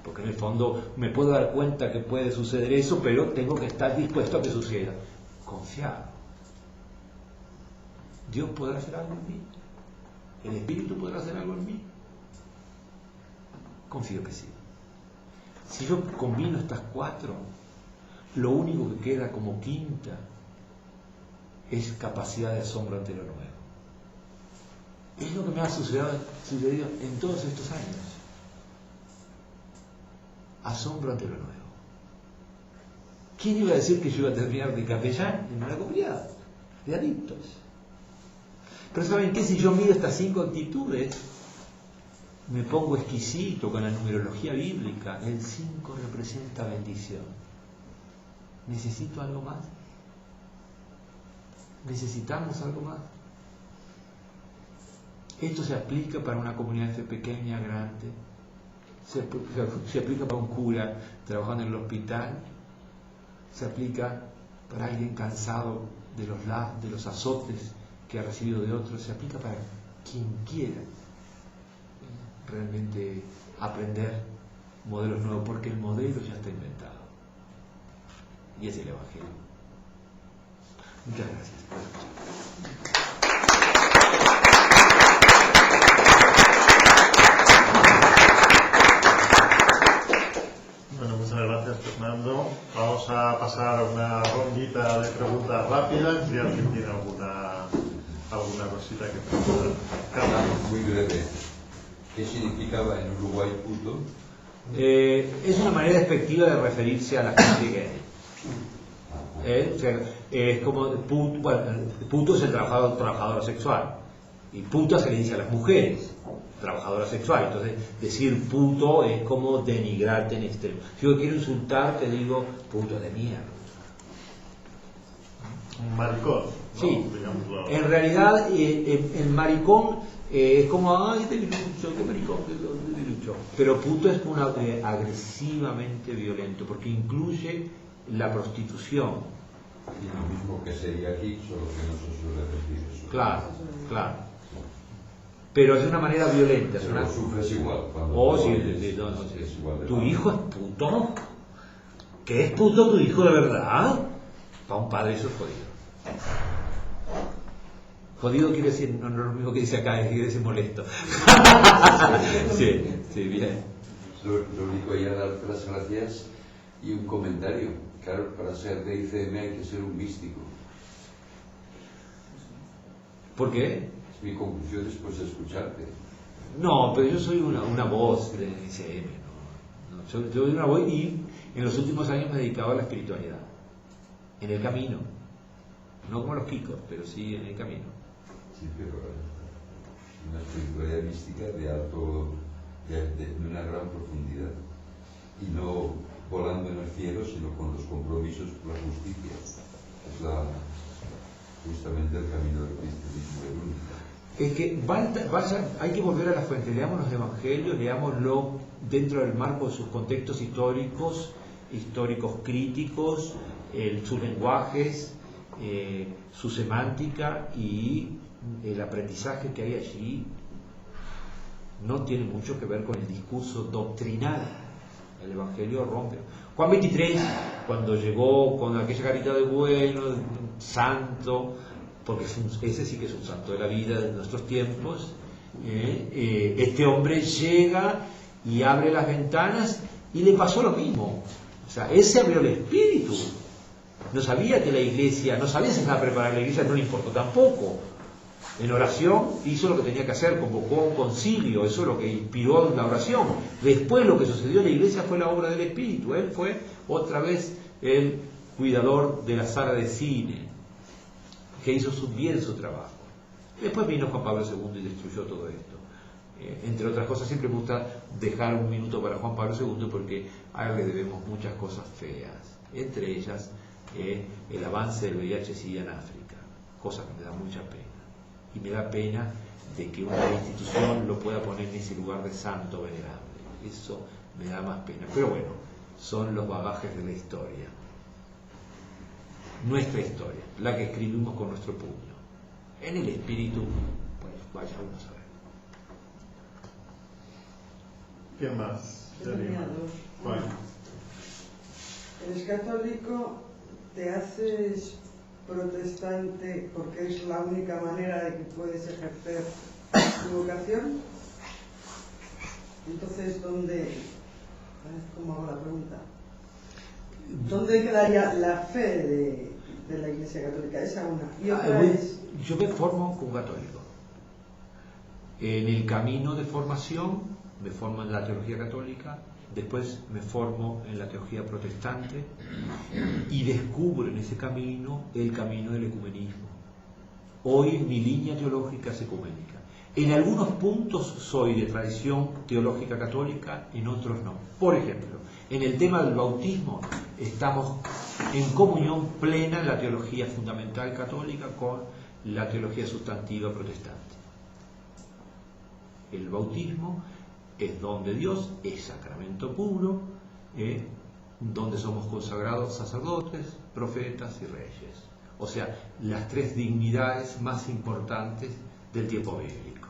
S1: porque en el fondo me puedo dar cuenta que puede suceder eso, pero tengo que estar dispuesto a que suceda. Confiado. ¿Dios podrá hacer algo en mí? ¿El Espíritu podrá hacer algo en mí? Confío que sí. Si yo combino estas 4, lo único que queda como quinta es capacidad de asombro ante lo nuevo. Es lo que me ha sucedido en todos estos años. Asombro ante lo nuevo. ¿Quién iba a decir que yo iba a terminar de capellán en una comunidad de adictos? Pero ¿saben qué? Si yo mido estas 5 actitudes, me pongo exquisito con la numerología bíblica. El 5 representa bendición. ¿Necesito algo más? ¿Necesitamos algo más? Esto se aplica para una comunidad pequeña, grande. Se aplica para un cura trabajando en el hospital. Se aplica para alguien cansado de los azotes que ha recibido de otros. Se aplica para quien quiera realmente aprender modelos nuevos, porque el modelo ya está inventado y es el Evangelio. Muchas gracias por escuchar.
S2: Bueno, muchas gracias, Fernando. Vamos a pasar a una rondita de preguntas rápidas. Si alguien tiene alguna cosita que preguntar.
S10: Muy breve. ¿Qué significaba en Uruguay puto?
S1: Es una manera despectiva de referirse a la gente gay. O sea, es como puto es el trabajador sexual, y puta se le dice a las mujeres, trabajadora sexual. Entonces, decir puto es como denigrarte en extremo. Si yo quiero insultar, te digo puto de mierda.
S2: Un maricón, ¿no?
S1: Sí.
S2: Digámoslo.
S1: En realidad, el maricón es como, ay, debilucho, qué maricón, qué debilucho. Pero puto es agresivamente violento, porque incluye la prostitución.
S10: Y lo mismo que sería aquí, solo que no se suele decir eso.
S1: Claro. Pero es de una manera violenta.
S10: Pero lo sufres igual.
S1: ¿Tu hijo es puto? ¿Qué es puto tu hijo de verdad? Para un padre eso es jodido. Jodido quiere decir, no es lo mismo que dice acá, quiere decir molesto. Sí, bien.
S10: Lo único ya dar las gracias y un comentario. Claro, para ser de ICM hay que ser un místico.
S1: ¿Por qué?
S10: Es mi conclusión después de escucharte.
S1: No, pero yo soy una voz de ICM. Yo soy una voz, y en los últimos años me he dedicado a la espiritualidad. En el camino. No como los picos, pero sí en el camino.
S10: Sí, pero una espiritualidad mística de una gran profundidad. Y no volando en el cielo, sino con los compromisos por la justicia. Es justamente el camino del cristianismo, el único.
S1: Es que hay que volver a la fuente. Leamos los evangelios, leámoslo dentro del marco de sus contextos históricos críticos, sus lenguajes, su semántica, y el aprendizaje que hay allí no tiene mucho que ver con el discurso doctrinal. El Evangelio rompe. Juan 23, cuando llegó con aquella carita de bueno, santo, porque ese sí que es un santo de la vida de nuestros tiempos, este hombre llega y abre las ventanas y le pasó lo mismo. O sea, él se abrió el espíritu. no sabía que la iglesia, no sabía si estaba preparada la iglesia, no le importó tampoco. En oración hizo lo que tenía que hacer, convocó a un concilio, eso es lo que inspiró la oración. Después lo que sucedió en la iglesia fue la obra del Espíritu. Él fue otra vez el cuidador de la sala de cine, que hizo bien su trabajo. Después vino Juan Pablo II y destruyó todo esto. Entre otras cosas, siempre me gusta dejar un minuto para Juan Pablo II porque a él le debemos muchas cosas feas, entre ellas el avance del VIH-Sida en África, cosa que me da mucha pena. Y me da pena de que una institución lo pueda poner en ese lugar de santo venerable. Eso me da más pena. Pero bueno, son los bagajes de la historia. Nuestra historia, la que escribimos con nuestro puño. En el espíritu, pues vaya uno a saber.
S2: ¿Qué más?
S11: Yo tenía dos.
S2: Bueno.
S11: Eres católico, te haces protestante porque es la única manera de que puedes ejercer tu vocación. Entonces, ¿dónde? ¿Cómo hago la pregunta? ¿Dónde quedaría la fe de la Iglesia Católica? Esa una. Y otra es...
S1: Yo me formo como católico. En el camino de formación me formo en la teología católica, después me formo en la teología protestante y descubro en ese camino el camino del ecumenismo. Hoy mi línea teológica es ecuménica. En algunos puntos soy de tradición teológica católica, en otros no. Por ejemplo, en el tema del bautismo estamos en comunión plena en la teología fundamental católica con la teología sustantiva protestante. El bautismo es don de Dios, es sacramento puro, donde somos consagrados sacerdotes, profetas y reyes. O sea, las tres dignidades más importantes del tiempo bíblico.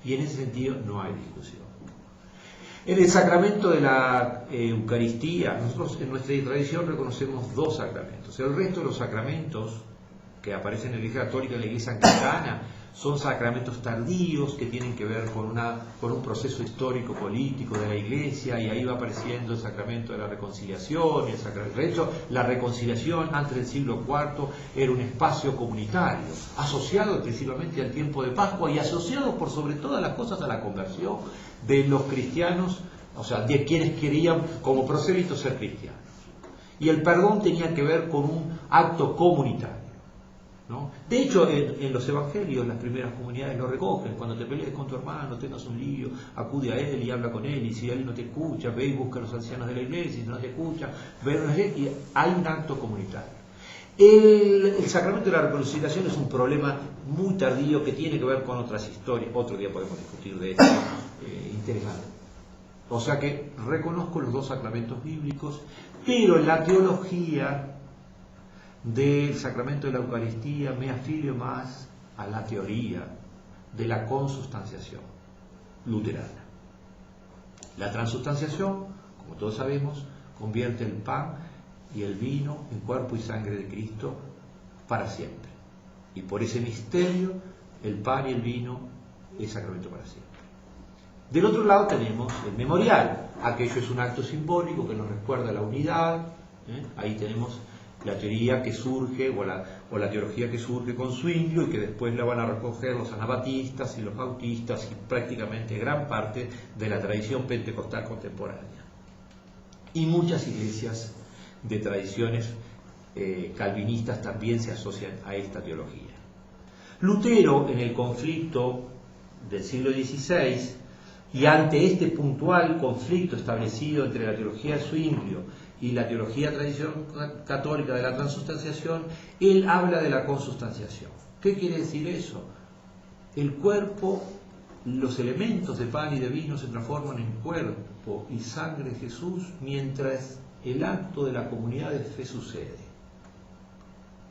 S1: Y en ese sentido no hay discusión. En el sacramento de la Eucaristía, nosotros en nuestra tradición reconocemos dos sacramentos. El resto de los sacramentos que aparecen en la Iglesia Católica y en la Iglesia Anglicana son sacramentos tardíos que tienen que ver con un proceso histórico-político de la Iglesia, y ahí va apareciendo el sacramento de la reconciliación. De hecho, la reconciliación antes del siglo IV era un espacio comunitario, asociado exclusivamente al tiempo de Pascua y asociado por sobre todas las cosas a la conversión de los cristianos, o sea, de quienes querían como prosélitos ser cristianos. Y el perdón tenía que ver con un acto comunitario, ¿no? De hecho, en los evangelios las primeras comunidades lo recogen. Cuando te pelees con tu hermano, tengas un lío, acude a él y habla con él, y si él no te escucha, ve y busca a los ancianos de la iglesia, y si no te escucha, ve a y hay un acto comunitario. El sacramento de la reconciliación es un problema muy tardío que tiene que ver con otras historias. Otro día podemos discutir de esto, interesante. O sea que reconozco los dos sacramentos bíblicos, pero en la teología del sacramento de la Eucaristía me afilio más a la teoría de la consustanciación luterana. La transustanciación, como todos sabemos, convierte el pan y el vino en cuerpo y sangre de Cristo para siempre. Y por ese misterio, el pan y el vino es sacramento para siempre. Del otro lado tenemos el memorial. Aquello es un acto simbólico que nos recuerda la unidad. Ahí tenemos la teoría que surge, o la teología que surge con Zwinglio, y que después la van a recoger los anabatistas y los bautistas y prácticamente gran parte de la tradición pentecostal contemporánea. Y muchas iglesias de tradiciones calvinistas también se asocian a esta teología. Lutero, en el conflicto del siglo XVI, y ante este puntual conflicto establecido entre la teología de Zwinglio y la teología tradición católica de la transustanciación, él habla de la consustanciación. ¿Qué quiere decir eso? El cuerpo, los elementos de pan y de vino se transforman en cuerpo y sangre de Jesús mientras el acto de la comunidad de fe sucede.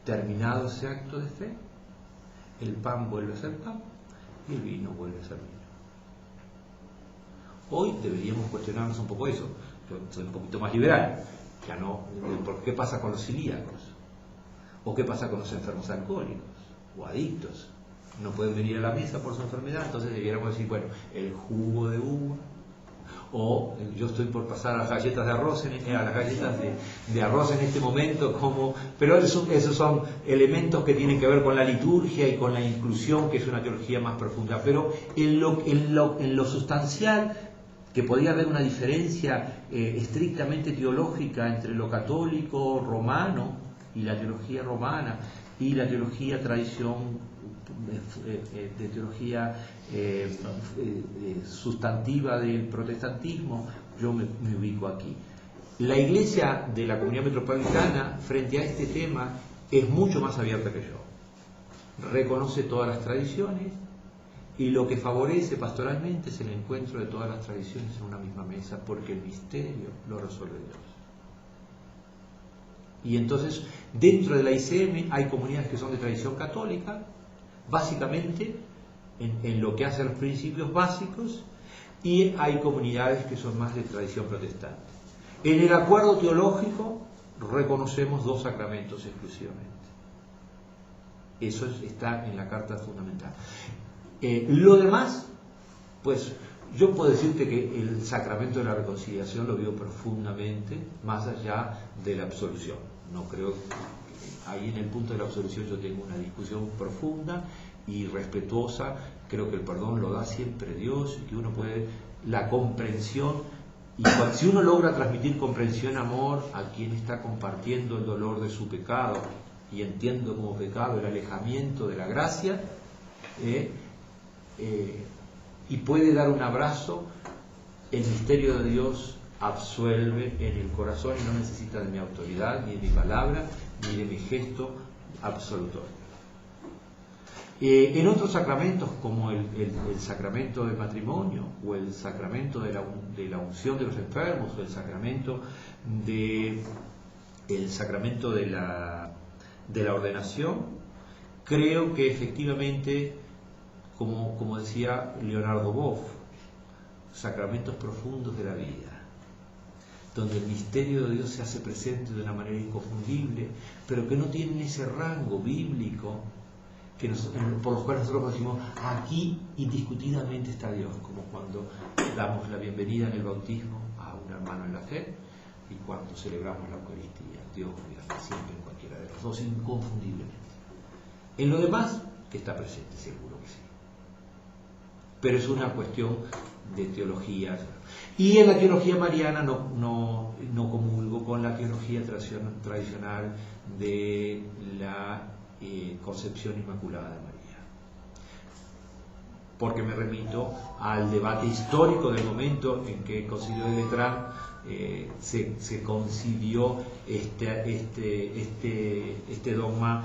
S1: Terminado ese acto de fe, el pan vuelve a ser pan y el vino vuelve a ser vino. Hoy deberíamos cuestionarnos un poco eso. Yo soy un poquito más liberal, ya no, ¿por qué pasa con los celíacos? ¿O qué pasa con los enfermos alcohólicos o adictos? No pueden venir a la mesa por su enfermedad, entonces deberíamos decir, bueno, el jugo de uva o yo estoy por pasar a las galletas de arroz, a las galletas de arroz en este momento, pero esos son elementos que tienen que ver con la liturgia y con la inclusión, que es una teología más profunda. Pero en lo sustancial, que podía haber una diferencia estrictamente teológica entre lo católico romano y la teología romana y la teología tradición de teología sustantiva del protestantismo, yo me ubico aquí. La Iglesia de la Comunidad Metropolitana frente a este tema es mucho más abierta que yo. Reconoce todas las tradiciones y lo que favorece pastoralmente es el encuentro de todas las tradiciones en una misma mesa, porque el misterio lo resuelve Dios. Y entonces, dentro de la ICM hay comunidades que son de tradición católica, básicamente en lo que hace a los principios básicos, y hay comunidades que son más de tradición protestante. En el acuerdo teológico reconocemos 2 sacramentos exclusivamente. Eso está en la Carta Fundamental. Lo demás, pues yo puedo decirte que el sacramento de la reconciliación lo vivo profundamente, más allá de la absolución. No creo que ahí en el punto de la absolución yo tengo una discusión profunda y respetuosa. Creo que el perdón lo da siempre Dios y que uno puede, la comprensión, y si uno logra transmitir comprensión, amor a quien está compartiendo el dolor de su pecado y entiendo como pecado el alejamiento de la gracia, y puede dar un abrazo, el misterio de Dios absuelve en el corazón y no necesita de mi autoridad, ni de mi palabra, ni de mi gesto absolutorio. En otros sacramentos, como el sacramento del matrimonio, o el sacramento de la unción de los enfermos, o el sacramento de la ordenación, creo que efectivamente, como decía Leonardo Boff, sacramentos profundos de la vida, donde el misterio de Dios se hace presente de una manera inconfundible, pero que no tienen ese rango bíblico por los cuales nosotros decimos, aquí indiscutidamente está Dios, como cuando damos la bienvenida en el bautismo a un hermano en la fe y cuando celebramos la Eucaristía. Dios vive siempre en cualquiera de los dos, inconfundiblemente. En lo demás, que está presente, seguro que sí. Pero es una cuestión de teología. Y en la teología mariana no comulgo con la teología tradicional de la concepción inmaculada de María, porque me remito al debate histórico del momento en que el Concilio de Letrán se concibió este dogma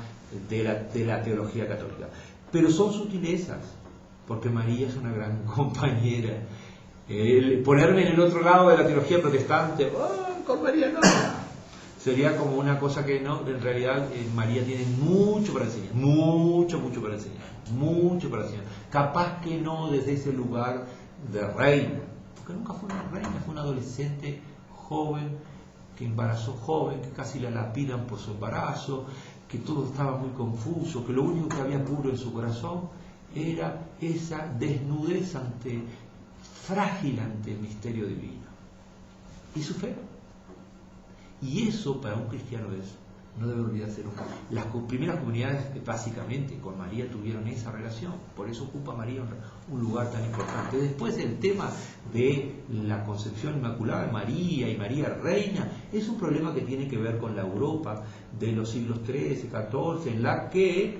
S1: de la teología católica. Pero son sutilezas, porque María es una gran compañera. Ponerme en el otro lado de la teología protestante, con María no, sería como una cosa que no. En realidad María tiene mucho para enseñar, mucho para enseñar, capaz que no desde ese lugar de reina, porque nunca fue una reina, fue una adolescente joven, que embarazó joven, que casi la lapidan por su embarazo, que todo estaba muy confuso, que lo único que había puro en su corazón era esa desnudez frágil ante el misterio divino y su fe. Y eso para un cristiano no debe olvidarse nunca. Las primeras comunidades básicamente con María tuvieron esa relación, por eso ocupa María un lugar tan importante. Después el tema de la concepción inmaculada de María y María Reina es un problema que tiene que ver con la Europa de los siglos XIII, XIV, en la que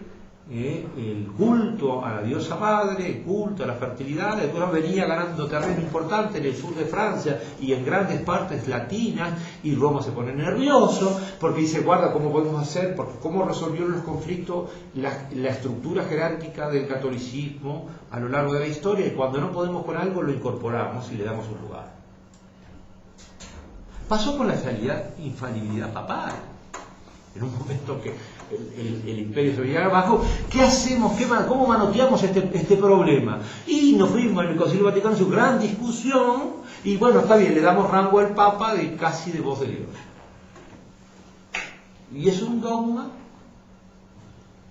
S1: el culto a la diosa madre, el culto a la fertilidad, después venía ganando terreno importante en el sur de Francia y en grandes partes latinas, y Roma se pone nervioso porque dice, guarda, ¿cómo podemos hacer? Porque cómo resolvieron los conflictos la estructura jerárquica del catolicismo a lo largo de la historia, y cuando no podemos con algo lo incorporamos y le damos un lugar. Pasó con la infalibilidad papal. En un momento que el imperio se venía abajo, ¿qué hacemos? ¿Cómo manoteamos este problema? Y nos fuimos en el Concilio Vaticano, su gran discusión, y bueno, está bien, le damos rango al Papa casi de voz de Dios. Y es un dogma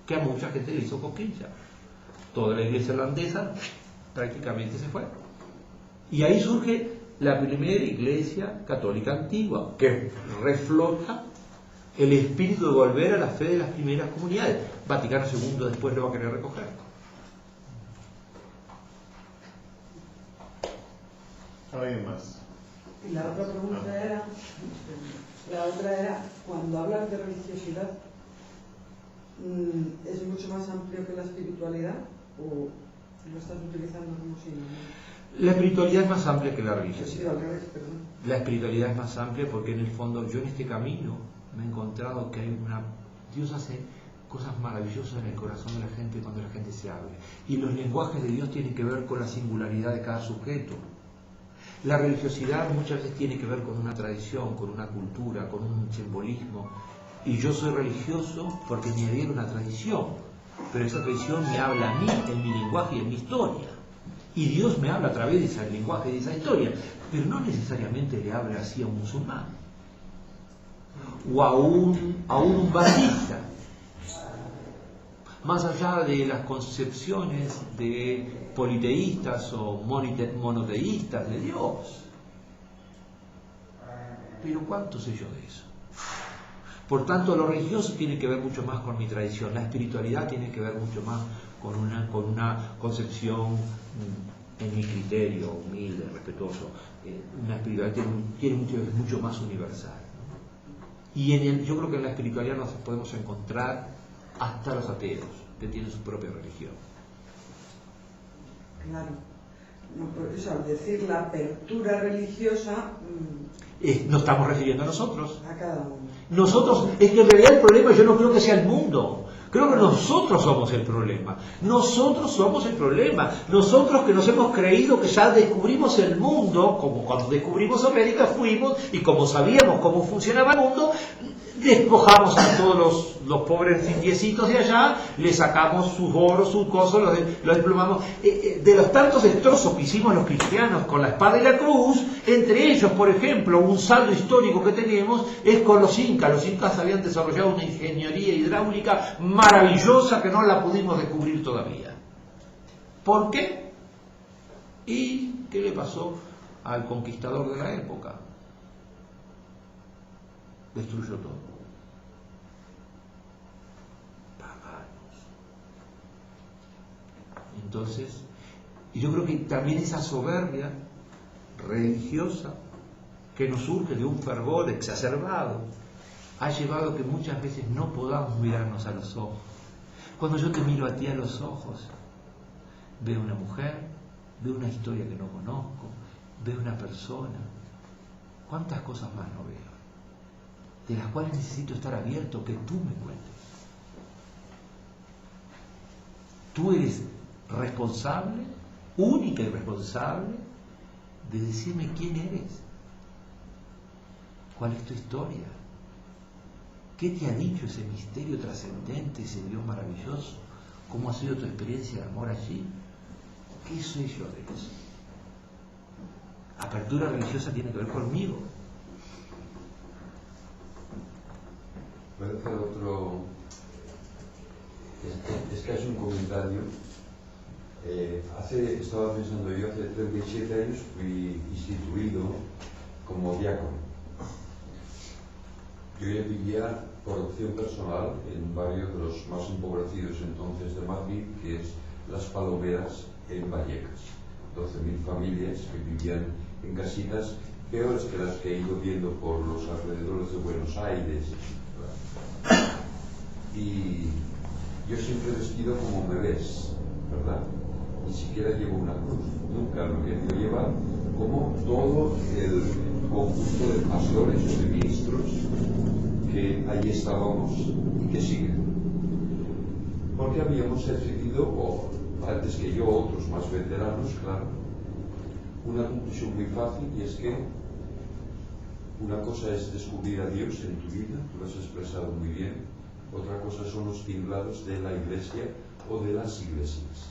S1: que a mucha gente le hizo cosquilla. Toda la iglesia holandesa prácticamente se fue. Y ahí surge la primera iglesia católica antigua, que reflota el espíritu de volver a la fe de las primeras comunidades. Vaticano II después lo va a querer recoger.
S2: ¿Alguien más?
S11: Y la otra pregunta era, cuando hablas de religiosidad, ¿es mucho más amplio que la espiritualidad o lo estás utilizando como sinónimo?
S1: La espiritualidad es más amplia que la religiosidad.
S11: Sí, al revés, perdón.
S1: La espiritualidad es más amplia porque en el fondo yo en este camino me he encontrado que Dios hace cosas maravillosas en el corazón de la gente cuando la gente se abre. Y los lenguajes de Dios tienen que ver con la singularidad de cada sujeto. La religiosidad muchas veces tiene que ver con una tradición, con una cultura, con un simbolismo. Y yo soy religioso porque me adhiero a una tradición. Pero esa tradición me habla a mí, en mi lenguaje y en mi historia. Y Dios me habla a través de ese lenguaje y de esa historia. Pero no necesariamente le habla así a un musulmán. O a un umbandista. Más allá de las concepciones de politeístas o monoteístas de Dios. Pero ¿cuánto sé yo de eso? Por tanto, lo religioso tiene que ver mucho más con mi tradición. La espiritualidad tiene que ver mucho más con una concepción, en mi criterio, humilde, respetuoso. Una espiritualidad es mucho más universal. Y yo creo que en la espiritualidad nos podemos encontrar hasta los ateos, que tienen su propia religión.
S11: Claro. No, por eso al decir la apertura religiosa...
S1: Nos estamos refiriendo a nosotros.
S11: A cada uno.
S1: Nosotros, es que en realidad el problema yo no creo que sea el mundo. Creo que nosotros somos el problema. Nosotros somos el problema. Nosotros que nos hemos creído que ya descubrimos el mundo, como cuando descubrimos América fuimos, y como sabíamos cómo funcionaba el mundo, despojamos a todos los pobres indiecitos de allá, le sacamos sus oros, sus cosas, los desplomamos. De los tantos destrozos que hicimos los cristianos con la espada y la cruz, entre ellos, por ejemplo, un saldo histórico que tenemos es con los incas. Los incas habían desarrollado una ingeniería hidráulica maravillosa que no la pudimos descubrir todavía. ¿Por qué? ¿Y qué le pasó al conquistador de la época? Destruyó todo. Entonces, y yo creo que también esa soberbia religiosa que nos surge de un fervor exacerbado ha llevado a que muchas veces no podamos mirarnos a los ojos. Cuando yo te miro a ti a los ojos, veo una mujer, veo una historia que no conozco, veo una persona. ¿Cuántas cosas más no veo? De las cuales necesito estar abierto, que tú me cuentes. Tú eres responsable, única y responsable, de decirme quién eres, cuál es tu historia, qué te ha dicho ese misterio trascendente, ese Dios maravilloso, cómo ha sido tu experiencia de amor allí, qué soy yo de eso. Apertura religiosa tiene que ver conmigo.
S10: Puede hacer otro. Es que es un comentario. Estaba pensando yo, hace 37 años fui instituido como diácono. Yo ya vivía por opción personal en un barrio de los más empobrecidos entonces de Madrid, que es Las Palomeras, en Vallecas. 12.000 familias que vivían en casitas peores que las que he ido viendo por los alrededores de Buenos Aires. Y yo siempre he vestido como me ves, ¿verdad? Ni siquiera llevo una cruz, nunca lo he querido llevar, como todo el conjunto de pastores o de ministros que allí estábamos y que siguen. Porque habíamos recibido, o antes que yo, otros más veteranos, claro, una conclusión muy fácil, y es que una cosa es descubrir a Dios en tu vida, tú lo has expresado muy bien, otra cosa son los tinglados de la iglesia o de las iglesias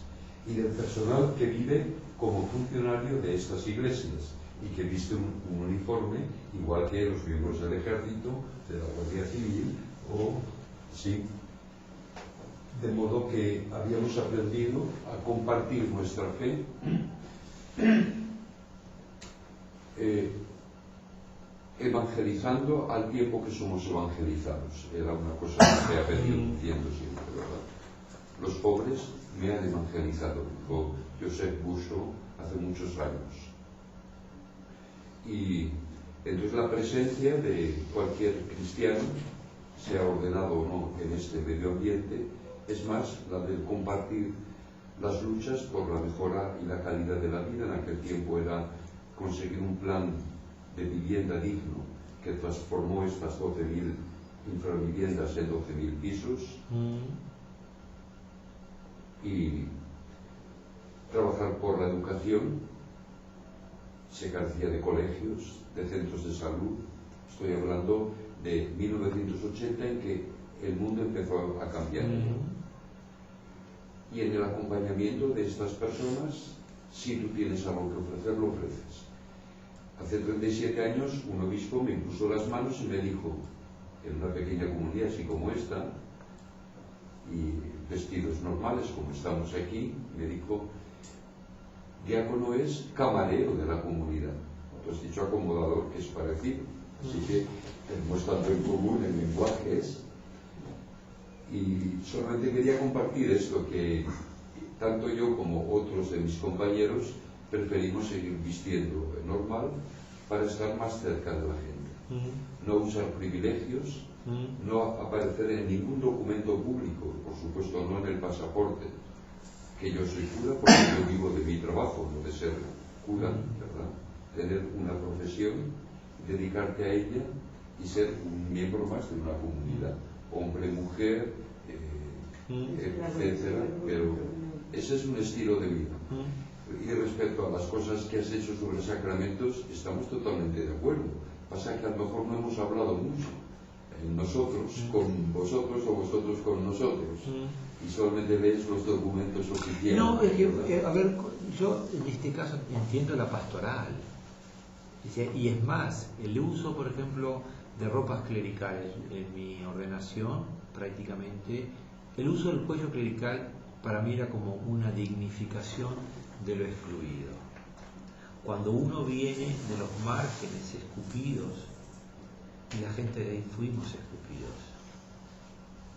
S10: y del personal que vive como funcionario de estas iglesias y que viste un uniforme igual que los miembros del ejército, de la Guardia Civil o sí. De modo que habíamos aprendido a compartir nuestra fe evangelizando al tiempo que somos evangelizados. Era una cosa que se ha venido diciendo siempre, ¿verdad? Los pobres me han evangelizado, dijo Joseph Boucher hace muchos años. Y entonces la presencia de cualquier cristiano, sea ordenado o no en este medio ambiente, es más la de compartir las luchas por la mejora y la calidad de la vida. En aquel tiempo era conseguir un plan de vivienda digno que transformó estas 12.000 infraviviendas en 12.000 pisos, y trabajar por la educación. Se carecía de colegios, de centros de salud. Estoy hablando de 1980, en que el mundo empezó a cambiar. Y en el acompañamiento de estas personas, si tú tienes algo que ofrecer, lo ofreces. Hace 37 años un obispo me impuso las manos y me dijo, en una pequeña comunidad así como esta, y vestidos normales como estamos aquí, me dijo: diácono es camarero de la comunidad. Tú has dicho acomodador, que es parecido, así que tenemos tanto en común en lenguajes. Y solamente quería compartir esto, que tanto yo como otros de mis compañeros preferimos seguir vistiendo normal para estar más cerca de la gente. No usar privilegios, no aparecer en ningún documento público, por supuesto no en el pasaporte, que yo soy cura porque yo vivo de mi trabajo, no de ser cura, ¿verdad? Tener una profesión, dedicarte a ella y ser un miembro más de una comunidad, hombre, mujer, etcétera. Pero ese es un estilo de vida. Y respecto a las cosas que has hecho sobre sacramentos, estamos totalmente de acuerdo. Pasa que a lo mejor no hemos hablado mucho, nosotros con vosotros o vosotros con nosotros, y solamente lees los documentos oficiales.
S1: No, es que, a ver, yo en este caso entiendo la pastoral. Y es más, el uso, por ejemplo, de ropas clericales en mi ordenación, prácticamente, el uso del cuello clerical para mí era como una dignificación de lo excluido. Cuando uno viene de los márgenes escupidos, y la gente de ahí fuimos escupidos,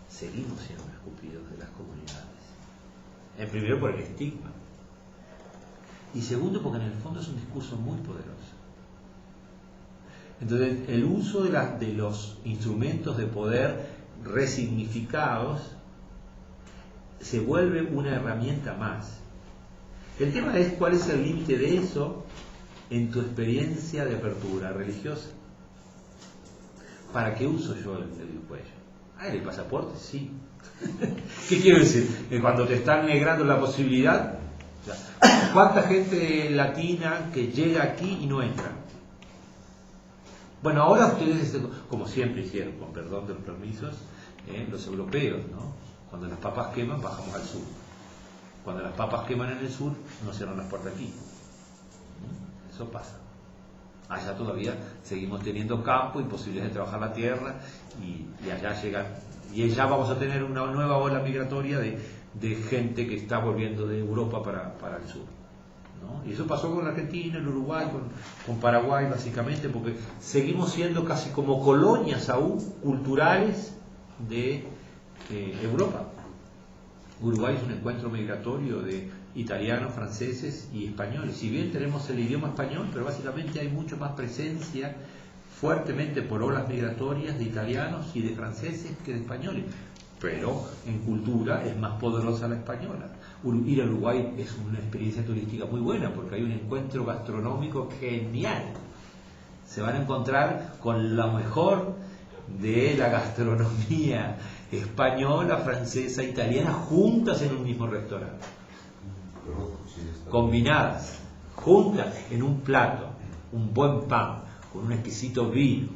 S1: seguimos siendo escupidos de las comunidades. En primero por el estigma, y segundo porque en el fondo es un discurso muy poderoso. Entonces el uso de los instrumentos de poder resignificados se vuelve una herramienta más. El tema es cuál es el límite de eso en tu experiencia de apertura religiosa. ¿Para qué uso yo el cuello? ¿El pasaporte? Sí. ¿Qué quiero decir? Que cuando te están negando la posibilidad, ¿cuánta gente latina que llega aquí y no entra? Bueno, ahora ustedes, como siempre hicieron, con perdón de los permisos, los europeos, ¿no? Cuando las papas queman, bajamos al sur. Cuando las papas queman en el sur, no cierran las puertas aquí. Eso pasa. Allá todavía seguimos teniendo campo y posibilidades de trabajar la tierra, y allá llegan, y allá vamos a tener una nueva ola migratoria de gente que está volviendo de Europa para el sur, ¿no? Y eso pasó con la Argentina, el Uruguay, con Paraguay básicamente, porque seguimos siendo casi como colonias aún culturales de Europa. Uruguay es un encuentro migratorio de italianos, franceses y españoles. Si bien tenemos el idioma español, pero básicamente hay mucho más presencia fuertemente por olas migratorias de italianos y de franceses que de españoles. Pero en cultura es más poderosa la española. Ir a Uruguay es una experiencia turística muy buena porque hay un encuentro gastronómico genial. Se van a encontrar con lo mejor de la gastronomía española, francesa, italiana, juntas en un mismo restaurante, combinadas, juntas en un plato, un buen pan, con un exquisito vino,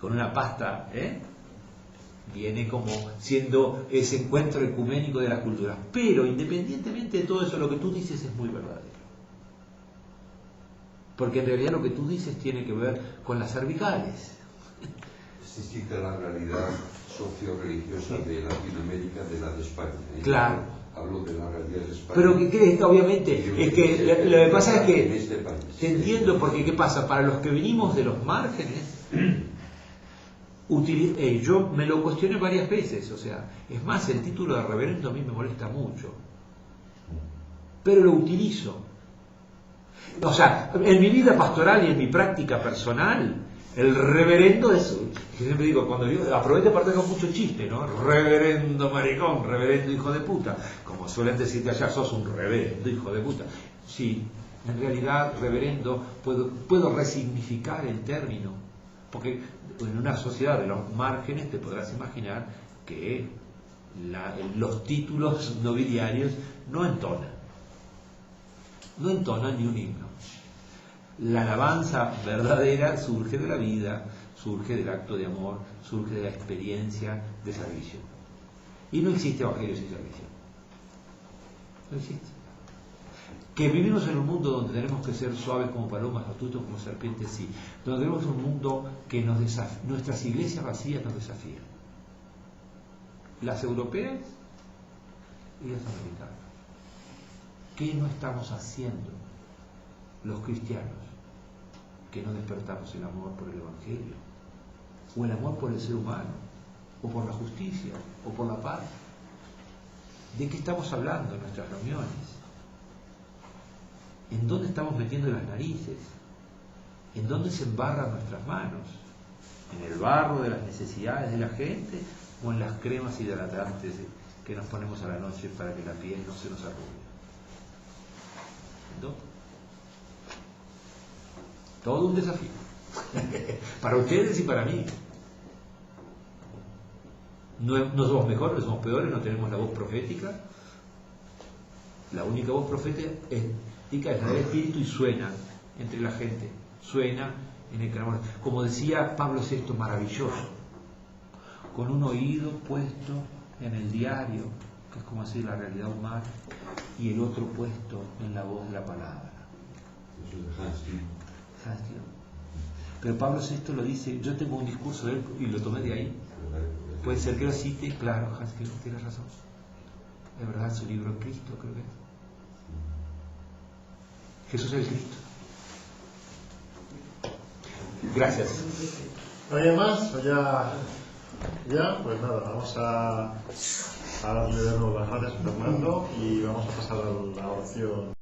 S1: con una pasta, viene como siendo ese encuentro ecuménico de las culturas. Pero independientemente de todo eso, lo que tú dices es muy verdadero, porque en realidad lo que tú dices tiene que ver con las cervicales.
S10: Es distinta la realidad socio-religiosa de Latinoamérica de la de España.
S1: Claro.
S10: Hablo de la realidad española. España.
S1: Pero que obviamente, es que lo que pasa es
S10: En
S1: que
S10: este país.
S1: te entiendo, porque ¿qué pasa? Para los que venimos de los márgenes, yo me lo cuestioné varias veces, o sea, es más, el título de reverendo a mí me molesta mucho, pero lo utilizo. O sea, en mi vida pastoral y en mi práctica personal, el reverendo es, que siempre digo, cuando yo aprovecho para tener mucho chiste, ¿no? Reverendo maricón, reverendo hijo de puta, como suelen decirte allá, sos un reverendo hijo de puta. Sí, en realidad, reverendo, puedo resignificar el término, porque en una sociedad de los márgenes te podrás imaginar que los títulos nobiliarios no entonan ni un himno. La alabanza verdadera surge de la vida, surge del acto de amor, surge de la experiencia de servicio. Y no existe evangelio sin servicio. No existe. Que vivimos en un mundo donde tenemos que ser suaves como palomas, astutos como serpientes, sí. Donde tenemos un mundo que nuestras iglesias vacías nos desafían. Las europeas y las americanas. ¿Qué no estamos haciendo los cristianos? Que no despertamos el amor por el Evangelio, o el amor por el ser humano, o por la justicia, o por la paz. ¿De qué estamos hablando en nuestras reuniones? ¿En dónde estamos metiendo las narices? ¿En dónde se embarran nuestras manos? ¿En el barro de las necesidades de la gente o en las cremas hidratantes que nos ponemos a la noche para que la piel no se nos arrugue? ¿No? Todo un desafío para ustedes y para mí. No somos mejores, no somos peores, no tenemos la voz profética. La única voz profética es la del Espíritu y suena entre la gente, suena en el clamor. Como decía Pablo VI, maravilloso, con un oído puesto en el diario, que es como decir la realidad humana, y el otro puesto en la voz de la palabra.
S10: Eso es de Hans.
S1: Pero Pablo VI lo dice, yo tengo un discurso de él y lo tomé de ahí. Puede ser que lo cite, claro, Hans, que tienes razón. Es verdad, su libro Cristo, creo que es. Jesús es el Cristo. Gracias.
S2: ¿No hay más? ¿O ya? Pues nada, vamos a darle de nuevo las gracias a Fernando y vamos a pasar a la oración.